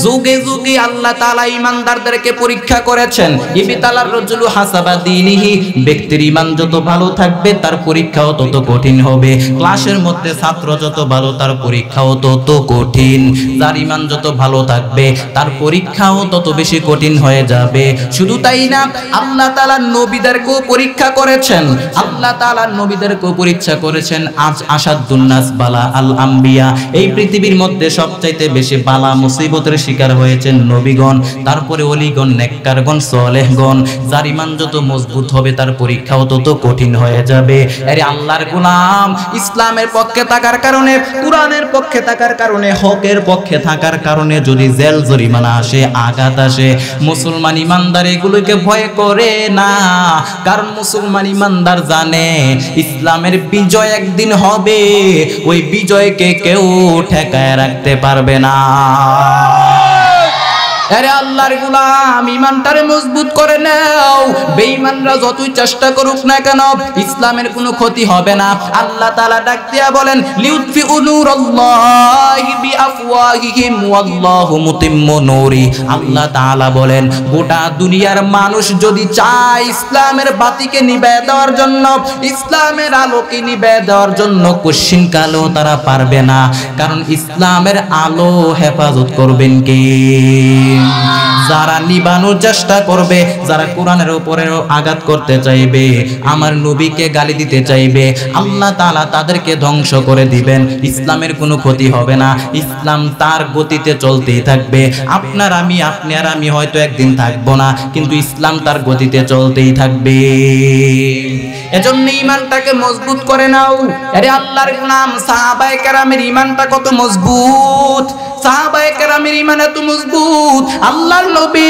যুগে যুগে আল্লাহ তাআলা ঈমানদারদেরকে পরীক্ষা করেছেন। ইবতালার রাজুলু হাসাবা দীনিহি, ব্যক্তির ঈমান যত ভালো থাকবে তার পরীক্ষাও তত কঠিন হবে। ক্লাসের মধ্যে ছাত্র যত ভালো তার পরীক্ষাও তত কঠিন। যার ঈমান যত ভালো থাকবে তার পরীক্ষাও তত বেশি কঠিন হয়ে যাবে। শুধু তাই না, আল্লাহ তাআলা নবীদেরকেও পরীক্ষা করেছেন। আল্লাহ তাআলা নবীদেরকেও পরীক্ষা করেছেন। আজ আসাদুন নাস বালা আল আম্বিয়া, এই পৃথিবীর মধ্যে সবচাইতে বেশি বালা মুসিবতের শিকার হয়েছেন নবীগণ, তারপরে ওলিগণ, নেককারগণ, সালেহগণ। যার ঈমান যত মজবুত হবে তার পরীক্ষাও তত কঠিন হয়ে যাবে। আরে আল্লাহর গোলাম, ইসলামের পক্ষে থাকার কারণে, কুরআনের পক্ষে থাকার কারণে, হকের পক্ষে থাকার কারণে যদি জেল জরিমানা আসে, আঘাত আসে, মুসলমান ঈমানদার এগুলোকে ভয় করে না। কারণ মুসলমান ঈমানদার জানে ইসলামের বিজয় একদিন হবে, ওই বিজয়কে কেউ ঠেকায় রাখতে পারবে না। আরে আল্লাহর গোলাম, ঈমানটারে মজবুত করে নাও। বেঈমানরা যতই চেষ্টা করুক না কেন, ইসলামের কোনো ক্ষতি হবে না। আল্লাহ তাআলা ডাক দিয়া বলেন, লিউতফিউ নূরাল্লাহি বিআফওয়াহিহিম ওয়াল্লাহু মুতিম্মু নূরি। আল্লাহ তাআলা বলেন, গোটা দুনিয়ার মানুষ যদি চায় ইসলামের বাতিকে নিভিয়ে দেওয়ার জন্য, ইসলামের আলোকে নিভিয়ে দেওয়ার জন্য, কোশ্চিন কালেও তারা পারবে না। কারণ ইসলামের আলো হেফাজত করবেন কে? যারা নিবানোর চেষ্টা করবে, যারা কোরআনের উপরে আঘাত করতে চাইবে, আমার নবীকে গালি দিতে চাইবে, আল্লাহ তাআলা তাদেরকে ধ্বংস করে দিবেন। ইসলামের কোনো ক্ষতি হবে না। ইসলাম তার গতিতে চলতেই থাকবে। আপনার আমি হয়তো একদিন থাকবো না, কিন্তু ইসলাম তার গতিতে চলতেই থাকবে। এজন্য ঈমানটাকে মজবুত করে নাও। আরে আল্লাহর গোলাম, সাহাবায়ে কেরামের ঈমানটা কত মজবুত! সাহাবায়ে কেরামের ঈমান এত মজবুত, আল্লাহর নবী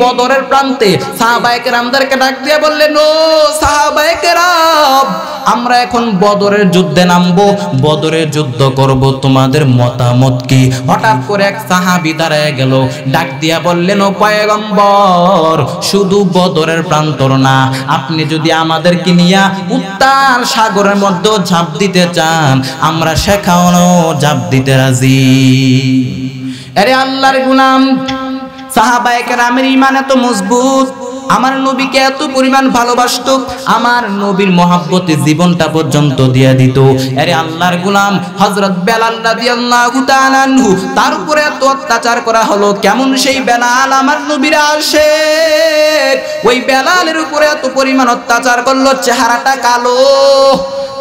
বদরের প্রান্তে সাহাবায়ে কেরামদেরকে ডাক দিয়ে বললেন, ও সাহাবায়ে কেরাম, আমরা এখন বদরের যুদ্ধে নামবো, বদরের যুদ্ধ করব, তোমাদের মতামত কি? হঠাৎ করে এক সাহাবী দাঁড়ায় গেল, ডাক দিয়া বললেন, ও পয়গম্বর, শুধু বদরের প্রান্তর না, আপনি যদি আমাদেরকে নিয়ে উত্তাল সাগরের মধ্যে ঝাঁপ দিতে চান, আমরা সেখানেও ঝাঁপ দিতে রাজি। আরে আল্লাহর গোলাম, সাহাবায়ে কেরামের ঈমান এত মজবুত, আমার নবীকে এত পরিমাণ ভালোবাসতো, আমার নবীর মহব্বতে জীবনটা পর্যন্ত দিয়ে দিত। আরে আল্লাহর গোলাম হযরত বেলাল রাদিয়াল্লাহু তাআলা আনহু, তার উপরে এত অত্যাচার করা হলো, কেমন সেই বেলাল আমার নবীর আশিক, ওই বেলালের উপরে এত পরিমাণ অত্যাচার করলো, চেহারাটা কালো,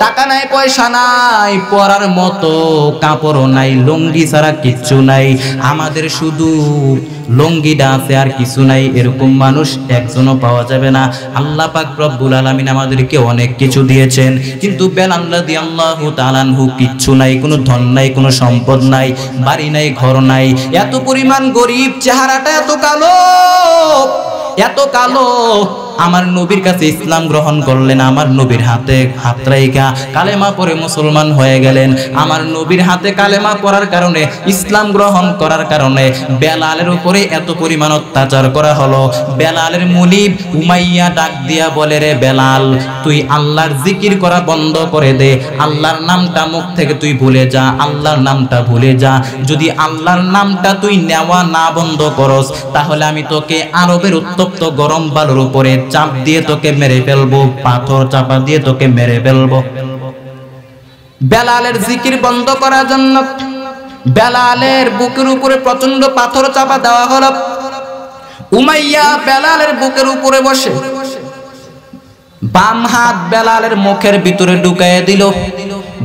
টাকা নাই, পয়সা নাই, পরার মতো কাপড়ও নাই, লুঙ্গি ছাড়া কিচ্ছু নাই, আমাদের শুধু লুঙ্গিটা আছে আর কিছু নাই, এরকম মানুষ একজনও পাওয়া যাবে না। আল্লাহ পাক রব্বুল আলামিন আমাদেরকে অনেক কিছু দিয়েছেন, কিন্তু বেলাল রাদিয়াল্লাহু তাআলা আনহু কিচ্ছু নাই, কোনো ধন নাই, কোনো সম্পদ নাই, বাড়ি নাই, ঘর নাই, এত পরিমাণ গরিব, চেহারাটা এত কালো, এত কালো। আমার নবীর কাছে ইসলাম গ্রহণ করলেন, আমার নবীর হাতে হাত রাইখা কালেমা পড়ে মুসলমান হয়ে গেলেন। আমার নবীর হাতে কালেমা পড়ার কারণে, ইসলাম গ্রহণ করার কারণে বেলালের উপরে এত পরিমাণ অত্যাচার করা হলো। বেলালের মুনিব উমাইয়া ডাক দিয়া বলে, রে বেলাল, তুই আল্লাহর জিকির করা বন্ধ করে দে, আল্লাহর নামটা মুখ থেকে তুই ভুলে যা, আল্লাহর নামটা ভুলে যা, যদি আল্লাহর নামটা তুই নেওয়া না বন্ধ করস, তাহলে আমি তোকে আরবের উত্তপ্ত গরম বালুর উপরে চাপ দিয়ে তোকে মেরে ফেলবো, পাথর চাপা দিয়ে তোকে মেরে ফেলবো। বেলালের জিকির বন্ধ করার জন্য বেলালের বুকের উপরে প্রচন্ড পাথর চাপা দেওয়া হলো। উমাইয়া বেলালের বুকের উপরে বসে বাম হাত বেলালের মুখের ভিতরে ঢুকাইয়া দিল,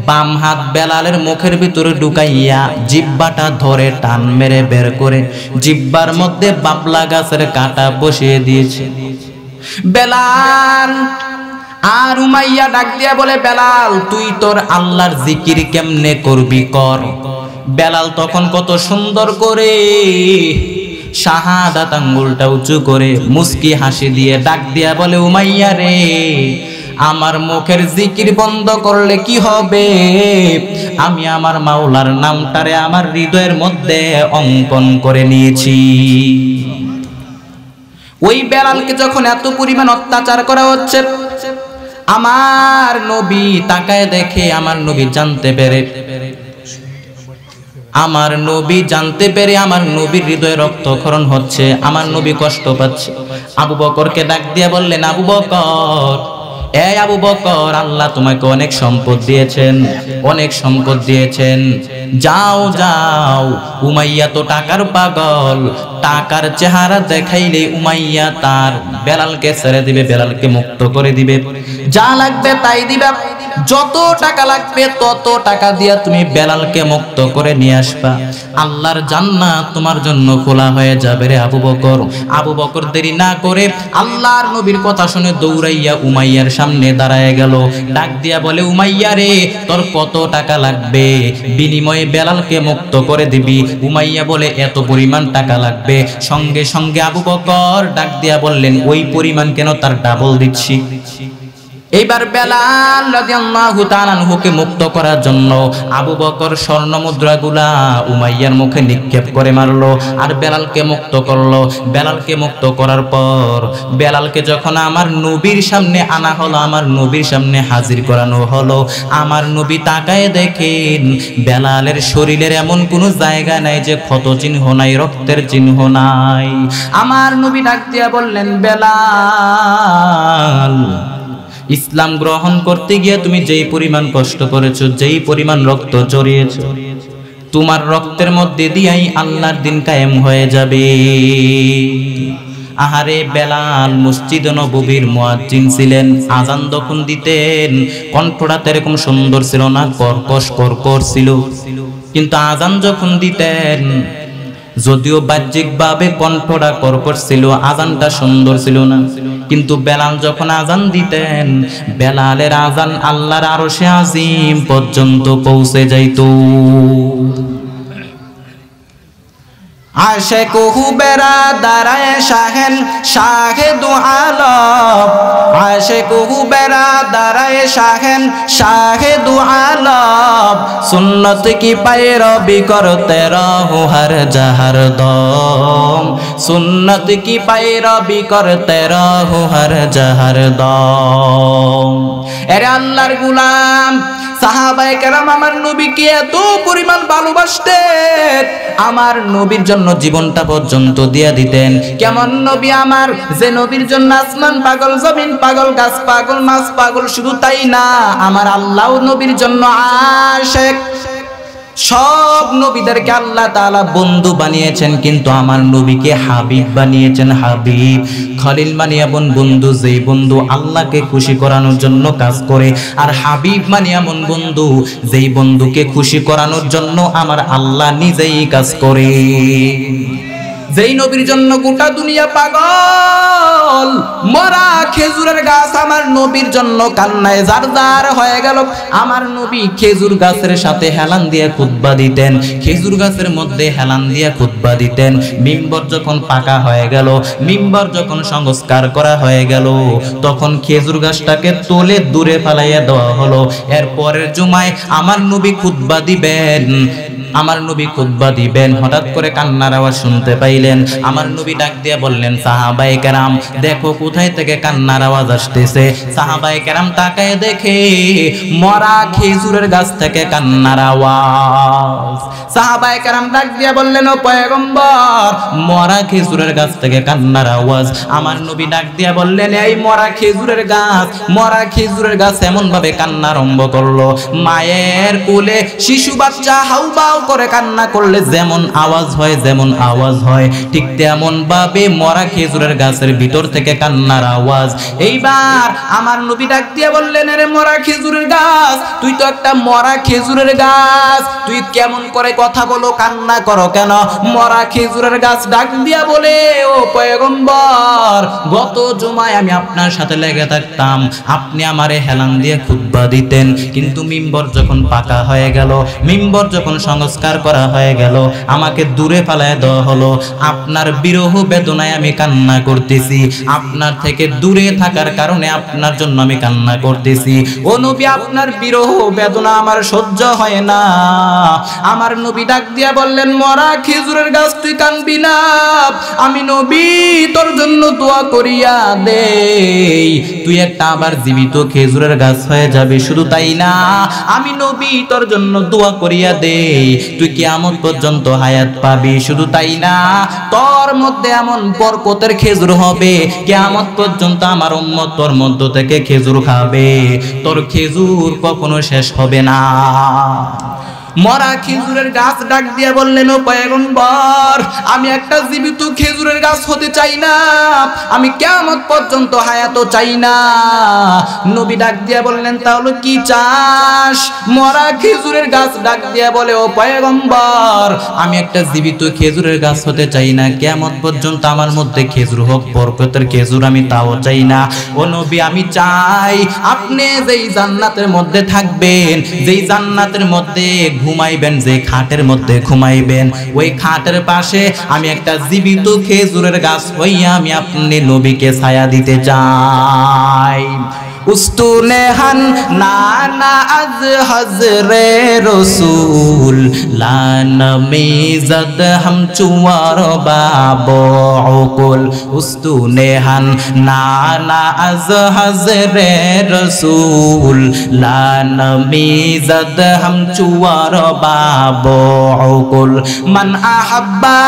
বাম হাত বেলালের মুখের ভিতরে ঢুকাইয়া জিহ্বাটা ধরে টান মেরে বের করে জিহ্বার মধ্যে বাবলা গাছের কাঁটা বসিয়ে দিয়েছে। বেলাল আর উমাইয়া ডাক দিয়া বলে, বেলাল, তুই তোর আল্লাহর জিকির কেমনে করবি কর। বেলাল তখন কত সুন্দর করে শাহাদাত আঙ্গুলটা উঁচু করে মুস্কি হাসি দিয়ে ডাক দিয়া বলে, উমাইয়া রে, আমার মুখের জিকির বন্ধ করলে কি হবে? আমি আমার মাওলার নামটারে আমার হৃদয়ের মধ্যে অঙ্কন করে নিয়েছি। ওই বেলালকে যখন এত পরিমাণ অত্যাচার করা হচ্ছে, আমার নবী তাকায় দেখে, আমার নবী জানতে পেরে, আমার নবী জানতে পেরে আমার নবীর হৃদয়ে রক্তক্ষরণ হচ্ছে, আমার নবী কষ্ট পাচ্ছে। আবু বকরকে ডাক দিয়ে বললেন, আবু বকর, এই আবু বকর, আল্লাহ তোমাকে অনেক সম্পদ দিয়েছেন, অনেক সম্পদ দিয়েছেন, যাও যাও, উমাইয়া তো টাকার পাগল, টাকার চেহারা দেখাইলে উমাইয়া তার বেলালকে ছেড়ে দিবে, বেলালকে মুক্ত করে দিবে, যা লাগবে তাই দিবা, যত টাকা লাগবে তত টাকা দিয়া তুমি বেলালকে মুক্ত করে নিয়ে আসবা, আল্লাহর জান্নাত তোমার জন্য খোলা হয়ে যাবে রে আবু বকর। আবু বকর দেরি না করে আল্লাহর নবীর কথা শুনে দৌড়াইয়া উমাইয়ার সামনে দাঁড়ায় গেল, ডাক দিয়া বলে, উমাইয়া রে, তোর কত টাকা লাগবে, বিনিময়ে বেলালকে মুক্ত করে দিবি? উমাইয়া বলে, এত পরিমাণ টাকা লাগবে। সঙ্গে সঙ্গে আবু বকর ডাক দিয়া বললেন, ওই পরিমাণ কেন, তার ডাবল দিচ্ছি। এইবার বেলাল রাদিয়াল্লাহু তাআলা আনহুকে মুক্ত করার জন্য আবু বকর স্বর্ণ মুদ্রাগুলা উমাইয়ার মুখে নিক্ষেপ করে মারলো আর বেলালকে মুক্ত করলো। বেলালকে মুক্ত করার পর বেলালকে যখন আমার নবীর সামনে আনা হলো, আমার নবীর সামনে হাজির করানো হলো, আমার নবী তাকায় দেখেন বেলালের শরীরের এমন কোনো জায়গা নাই যে ক্ষত চিহ্ন নাই, রক্তের চিহ্ন নাই। আমার নবী ডাক দিয়া বললেন, বেলাল, ইসলাম গ্রহণ করতে গিয়ে তুমি যেই পরিমাণ কষ্ট করেছো, যেই পরিমাণ রক্ত ঝরিয়েছো, তোমার রক্তের মধ্যে দিয়েই আল্লাহর দিন কায়েম হয়ে যাবে। আহারে বেলাল মসজিদ নববীর মুয়াজ্জিন ছিলেন, আজান যখন দিতেন কণ্ঠটা এরকম সুন্দর ছিল না, কর্কশ কর্কশ ছিল, কিন্তু আজান যখন দিতেন, যদিও বাহ্যিকভাবে কণ্ঠটা কর্কশ ছিল, আজানটা সুন্দর ছিল না, কিন্তু বেলাল যখন আজান দিতেন, বেলালের আজান আল্লাহর আরশে আজিম পর্যন্ত পৌঁছে যাইত। আশেক হুবেরা দারায় শাহেন শাহেদু আলম, আশেক হুবেরা দারায় শাহেন শাহেদু আলম, সুন্নত কি पैरवी करते रहो हर जहर दम, सुन्नत की पैरवी करते रहो हर जहर दम। এরে আল্লাহর গোলাম, সাহাবায়ে কেরাম আমার নবীকে এত পরিমাণ ভালোবাসতেন, আমার নবীর জন্য জীবনটা পর্যন্ত দিয়ে দিতেন। কেমন নবী আমার, যে নবীর জন্য আসমান পাগল, জমিন পাগল, গাছ পাগল, মাছ পাগল। শুধু তাই না, আমার আল্লাহ নবীর জন্য আশেক। সব নবীদেরকে আল্লাহ তাআলা বন্ধু বানিয়েছেন, কিন্তু আমার নবীকে হাবিব বানিয়েছেন। হাবিব, খলিল মানে এমন বন্ধু যেই বন্ধু আল্লাহকে খুশি করানোর জন্য কাজ করে, আর হাবিব মানে এমন বন্ধু যেই বন্ধুকে খুশি করানোর জন্য আমার আল্লাহ নিজেই কাজ করে। যেই নবীর জন্য গোটা দুনিয়া পাগল, মরা খেজুরের গাছ আমার নবীর জন্য কান্নায় জারদার হয়ে গেল। আমার নবী খেজুর গাছের সাথে হেলান দিয়ে খুতবা দিতেন, খেজুর গাছের মধ্যে হেলান দিয়ে খুতবা দিতেন। মিম্বর যখন পাকা হয়ে গেল, মিম্বর যখন সংস্কার করা হয়ে গেল, তখন খেজুর গাছটাকে তোলে দূরে ফেলাইয়া দেওয়া হলো। এর পরের জুমায় আমার নবী খুতবা দিবেন, আমার নবী খুতবা দিবেন, হঠাৎ করে কান্নার আওয়াজ শুনতে পাইলেন। আমার নবী ডাক দিয়ে বললেন, সাহাবায়ে কেরাম দেখো কোথায় থেকে কান্নার আওয়াজ আসতেছে। সাহাবায়ে কেরাম তাকায় দেখে মরা খেজুরের গাছ থেকে কান্নার আওয়াজ। সাহাবায়ে কেরাম ডাক দিয়ে বললেন, ও পয়গম্বর, মরা খেজুরের গাছ থেকে কান্নার আওয়াজ। আমার নবী ডাক দিয়ে বললেন, এই মরা খেজুরের গাছ, মরা খেজুরের গাছ এমন ভাবে কান্না আরম্ভ করলো, মায়ের কোলে শিশু বাচ্চা হাউমাউ করে কান্না করলে যেমন আওয়াজ হয়, যেমন আওয়াজ হয়, ঠিক তেমন ভাবে মরা খেজুরের গাছের ভিতর থেকে কান্নার আওয়াজ। এইবার আমার নবী ডাক দিয়ে বললেন, আরে মরা খেজুরের গাছ, তুই তো একটা মরা খেজুরের গাছ, তুই কেমন করে কথা বলো, কান্না করো কেন? মরা খেজুরের গাছ ডাক দিয়া বলে, ও পয়গম্বর, গত জুমায় আমি আপনার সাথে লেগে থাকতাম, আপনি আমারে হেলান দিয়ে খুতবা দিতেন, কিন্তু মিম্বর যখন পাকা হয়ে গেল, মিম্বর যখন সংস্কার করা হয়ে গেল, আমাকে দূরে পালায় দেওয়া হলো। আপনার বিরহ বেদনায় আমি কান্না করতেছি, আপনার থেকে দূরে থাকার কারণে আপনার জন্য আমি কান্না করতেছি। ও নবী, আপনার বিরহ বেদনা আমার সহ্য হয় না। আমার নবী ডাক দিয়া বললেন, মরা খেজুরের গাছ তুই কানবি না, আমি নবী তোর জন্য দোয়া করিয়া দেই, তুই একটা আবার জীবিত খেজুরের গাছ হয়ে যাবে। শুধু তাই না, আমি নবী তোর জন্য দোয়া করিয়া দেই, তুই কিয়ামত পর্যন্ত হায়াত পাবি। শুধু তাই না, তোর মধ্যে এমন বরকতের খেজুর হবে, কিয়ামত পর্যন্ত আমার উম্মত তোর মধ্য থেকে খেজুর খাবে, তোর খেজুর কখনো শেষ হবে না। মরা খেজুরের গাছ ডাক দিয়ে বললেন, ও পয়গম্বর, আমি একটা জীবিত খেজুরের গাছ হতে চাই না, আমি কিয়ামত পর্যন্ত হায়াত চাই না। নবী ডাক দিয়ে বললেন, তাহলে কি চাস? মরা খেজুরের গাছ ডাক দিয়ে বলে, ও পয়গম্বর, আমি একটা জীবিত খেজুরের গাছ হতে চাই না, কিয়ামত পর্যন্ত আমার মধ্যে খেজুর হোক, বরকতের খেজুর, আমি তাও চাই না। ও নবী, আমি চাই আপনি যেই জান্নাতের মধ্যে থাকবেন, যেই জান্নাতের মধ্যে ঘুমাইবেন, যে খাটের মধ্যে ঘুমাইবেন, ওই খাটের পাশে আমি একটা জীবিত খেজুরের গাছ হইয়া আমি আপনি নবীকে ছায়া দিতে চাই। উস্তুনে হান নানা আজ হজরে রসুল লানমি জদ হাম চুয়ার বাবো কুল, উস্তুনে হান নানা আজ হজরে রসুল লানমি জদ হাম চুয়ার বাবো কুল, মান আহাব্বা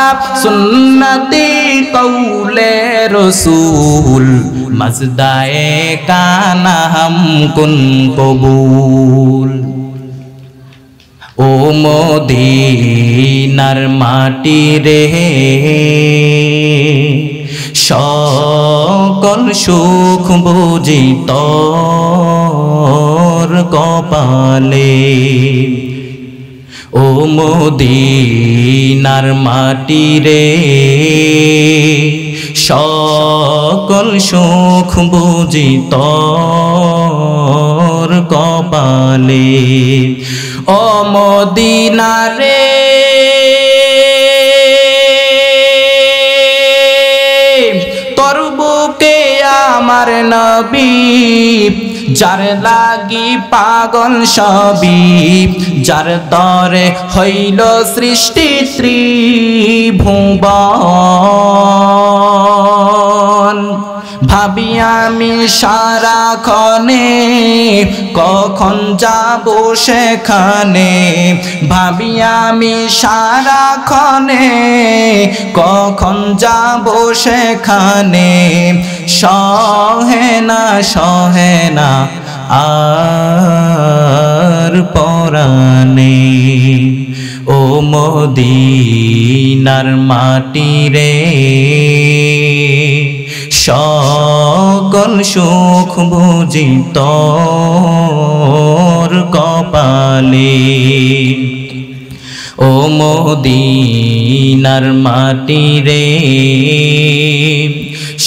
সুন্নতি কৌলে রসুল মজদায়ে কানা হাম কুন কবুল। ও মদিনার মাটি রে, সকল সুখ বুঝি তোর কপালে, ও মদিনার মাটি রে, সকল সুখ বুঝি তোর কপালে। ও মদিনা রে, আমার নবী, যার লাগি পাগল সবই, যার দরে হইল সৃষ্টি ত্রিভুবন। ভাবি আমি সারাক্ষণে কখন যাব সেখানে, ভাবি আমি সারাক্ষণে কখন যাব সেখানে, সহে না আর পরাণে। ও মদিনার মাটি রে, সকল সুখ বুঝি তোর কপালে। ও মদিনার মাটি রে,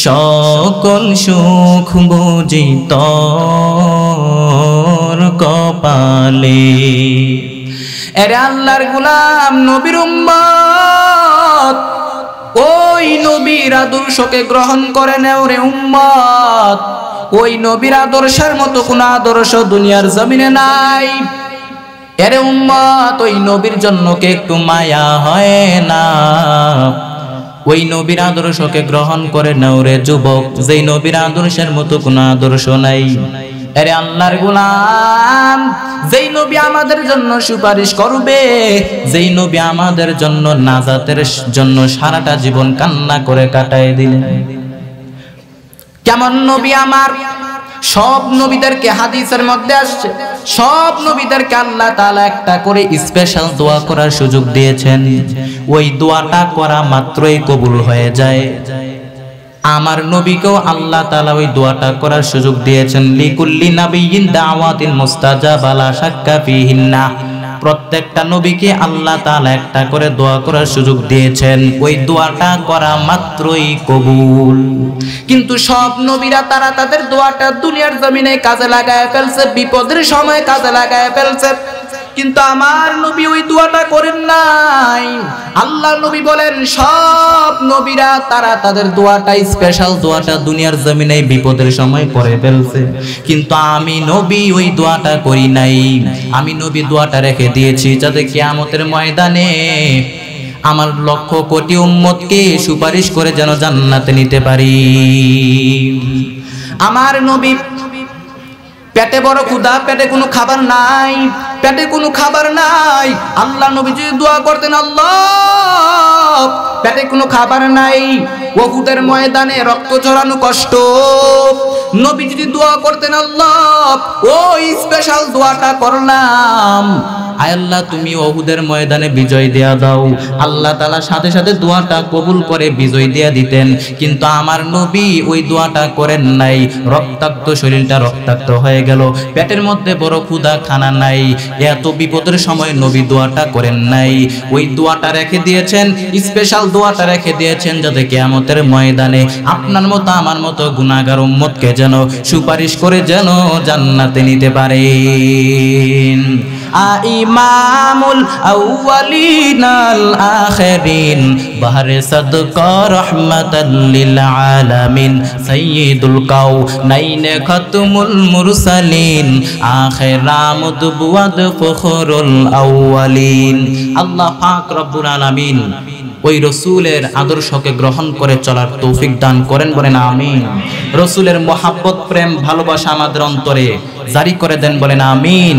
সকল সুখ বুঝি তোর কপালে। এরে আল্লাহর গোলাম নবীর উম্মত, ওই নবীর আদর্শকে গ্রহণ করে নেও রে উম্মত। ওই নবীর আদর্শের মতো কোন আদর্শ দুনিয়ার জমিনে নাই। এরে উম্মত, ওই নবীর জন্য কে একটু মায়া হয় না? ওই নবীর আদর্শকে গ্রহণ করে নাও রে যুবক, যেই নবীর আদর্শের মতো কোন আদর্শ নাই। আরে আল্লাহর গোলাম, যেই নবী আমাদের জন্য সুপারিশ করবে, যেই নবী আমাদের জন্য নাজাতের জন্য সারাটা জীবন কান্না করে কাটায় দিলেন, কেমন নবী আমার? সব নবীদেরকে হাদিসের মধ্যে আসছে, সব নবীদেরকে আল্লাহ তাআলা একটা করে স্পেশাল দোয়া করার সুযোগ দিয়েছেন। ওই দোয়াটা করা মাত্রই কবুল হয়ে যায়। আমার নবীকেও আল্লাহ তাআলা ওই দোয়াটা করার সুযোগ দিয়েছেন। লিকুল্লি নাবিয়্যিন দাওয়াতিন মুস্তাজাবা লা শাক্কা ফিহিন্না। প্রত্যেকটা নবীকে আল্লাহ তাআলা একটা করে দোয়া করার সুযোগ দিয়েছেন, ওই দোয়াটা করা মাত্রই কবুল। কিন্তু সব নবীরা তারা তাদের দোয়াটা দুনিয়ার জমিনে কাজে লাগায় ফেলছে, বিপদের সময় কাজে লাগায় ফেলছে, কিন্তু আমার নবী ওই দোয়াটা করেন নাই। আল্লাহ নবী বলেন সব নবীরা তারা তাদের দোয়াটা, স্পেশাল দোয়াটা দুনিয়ার জমিনে বিপদের সময় করে ফেলছে, কিন্তু আমি নবী ওই দোয়াটা করি নাই। আমি নবী দোয়াটা রেখে দিয়েছি যাতে কিয়ামতের ময়দানে আমার লক্ষ কোটি উম্মতকে সুপারিশ করে যেন জান্নাতে নিতে পারি। আমার নবী পেটে বড় ক্ষুধা, পেটে কোনো খাবার নাই, পেটে কোনো খাবার নাই। আল্লাহ নবী যদি দোয়া করতেন, আল্লাহ পেটে কোনো খাবার নাই, উহুদের ময়দানে রক্ত ঝরানো কষ্ট, নবী যদি দোয়া করতেন, আল্লাহ ওই স্পেশাল দোয়াটা করলাম, আয় আল্লাহ তুমি উহুদের ময়দানে বিজয় দেয়া দাও, আল্লাহ তাআলা সাথে সাথে দোয়াটা কবুল করে বিজয় দেয়া দিতেন। কিন্তু আমার নবী ওই দোয়াটা করেন নাই। রক্তাক্ত শরীরটা রক্তাক্ত হয়ে গেল, পেটের মধ্যে বড় ক্ষুধা, খানা নাই, এত বিপদের সময় নবী দোয়াটা করেন নাই। ওই দোয়াটা রেখে দিয়েছেন, স্পেশাল দোয়াটা রেখে দিয়েছেন যাতে কিয়ামতের ময়দানে আপনার মতো আমার মতো গুনাহগার উম্মতকে যেন সুপারিশ করে যেন জান্নাতে নিতে পারেন। ইমামুল আউয়ালিন আল আখিরিন বাহরে সাদকা রাহমাতাল লিল আলামিন সাইয়্যিদুল কাউনাইন খাতমুল মুরসালিন আখিরামুদ বুয়াদ ফখরুল আউয়ালিন। আল্লাহ পাক রব্বুল আলামিন ওই রসুলের আদর্শকে গ্রহণ করে চলার তৌফিক দান করেন, বলেন আমিন। রসুলের মহাব্বত, প্রেম, ভালোবাসা আমাদের অন্তরে জারি করে দেন, বলেন আমিন।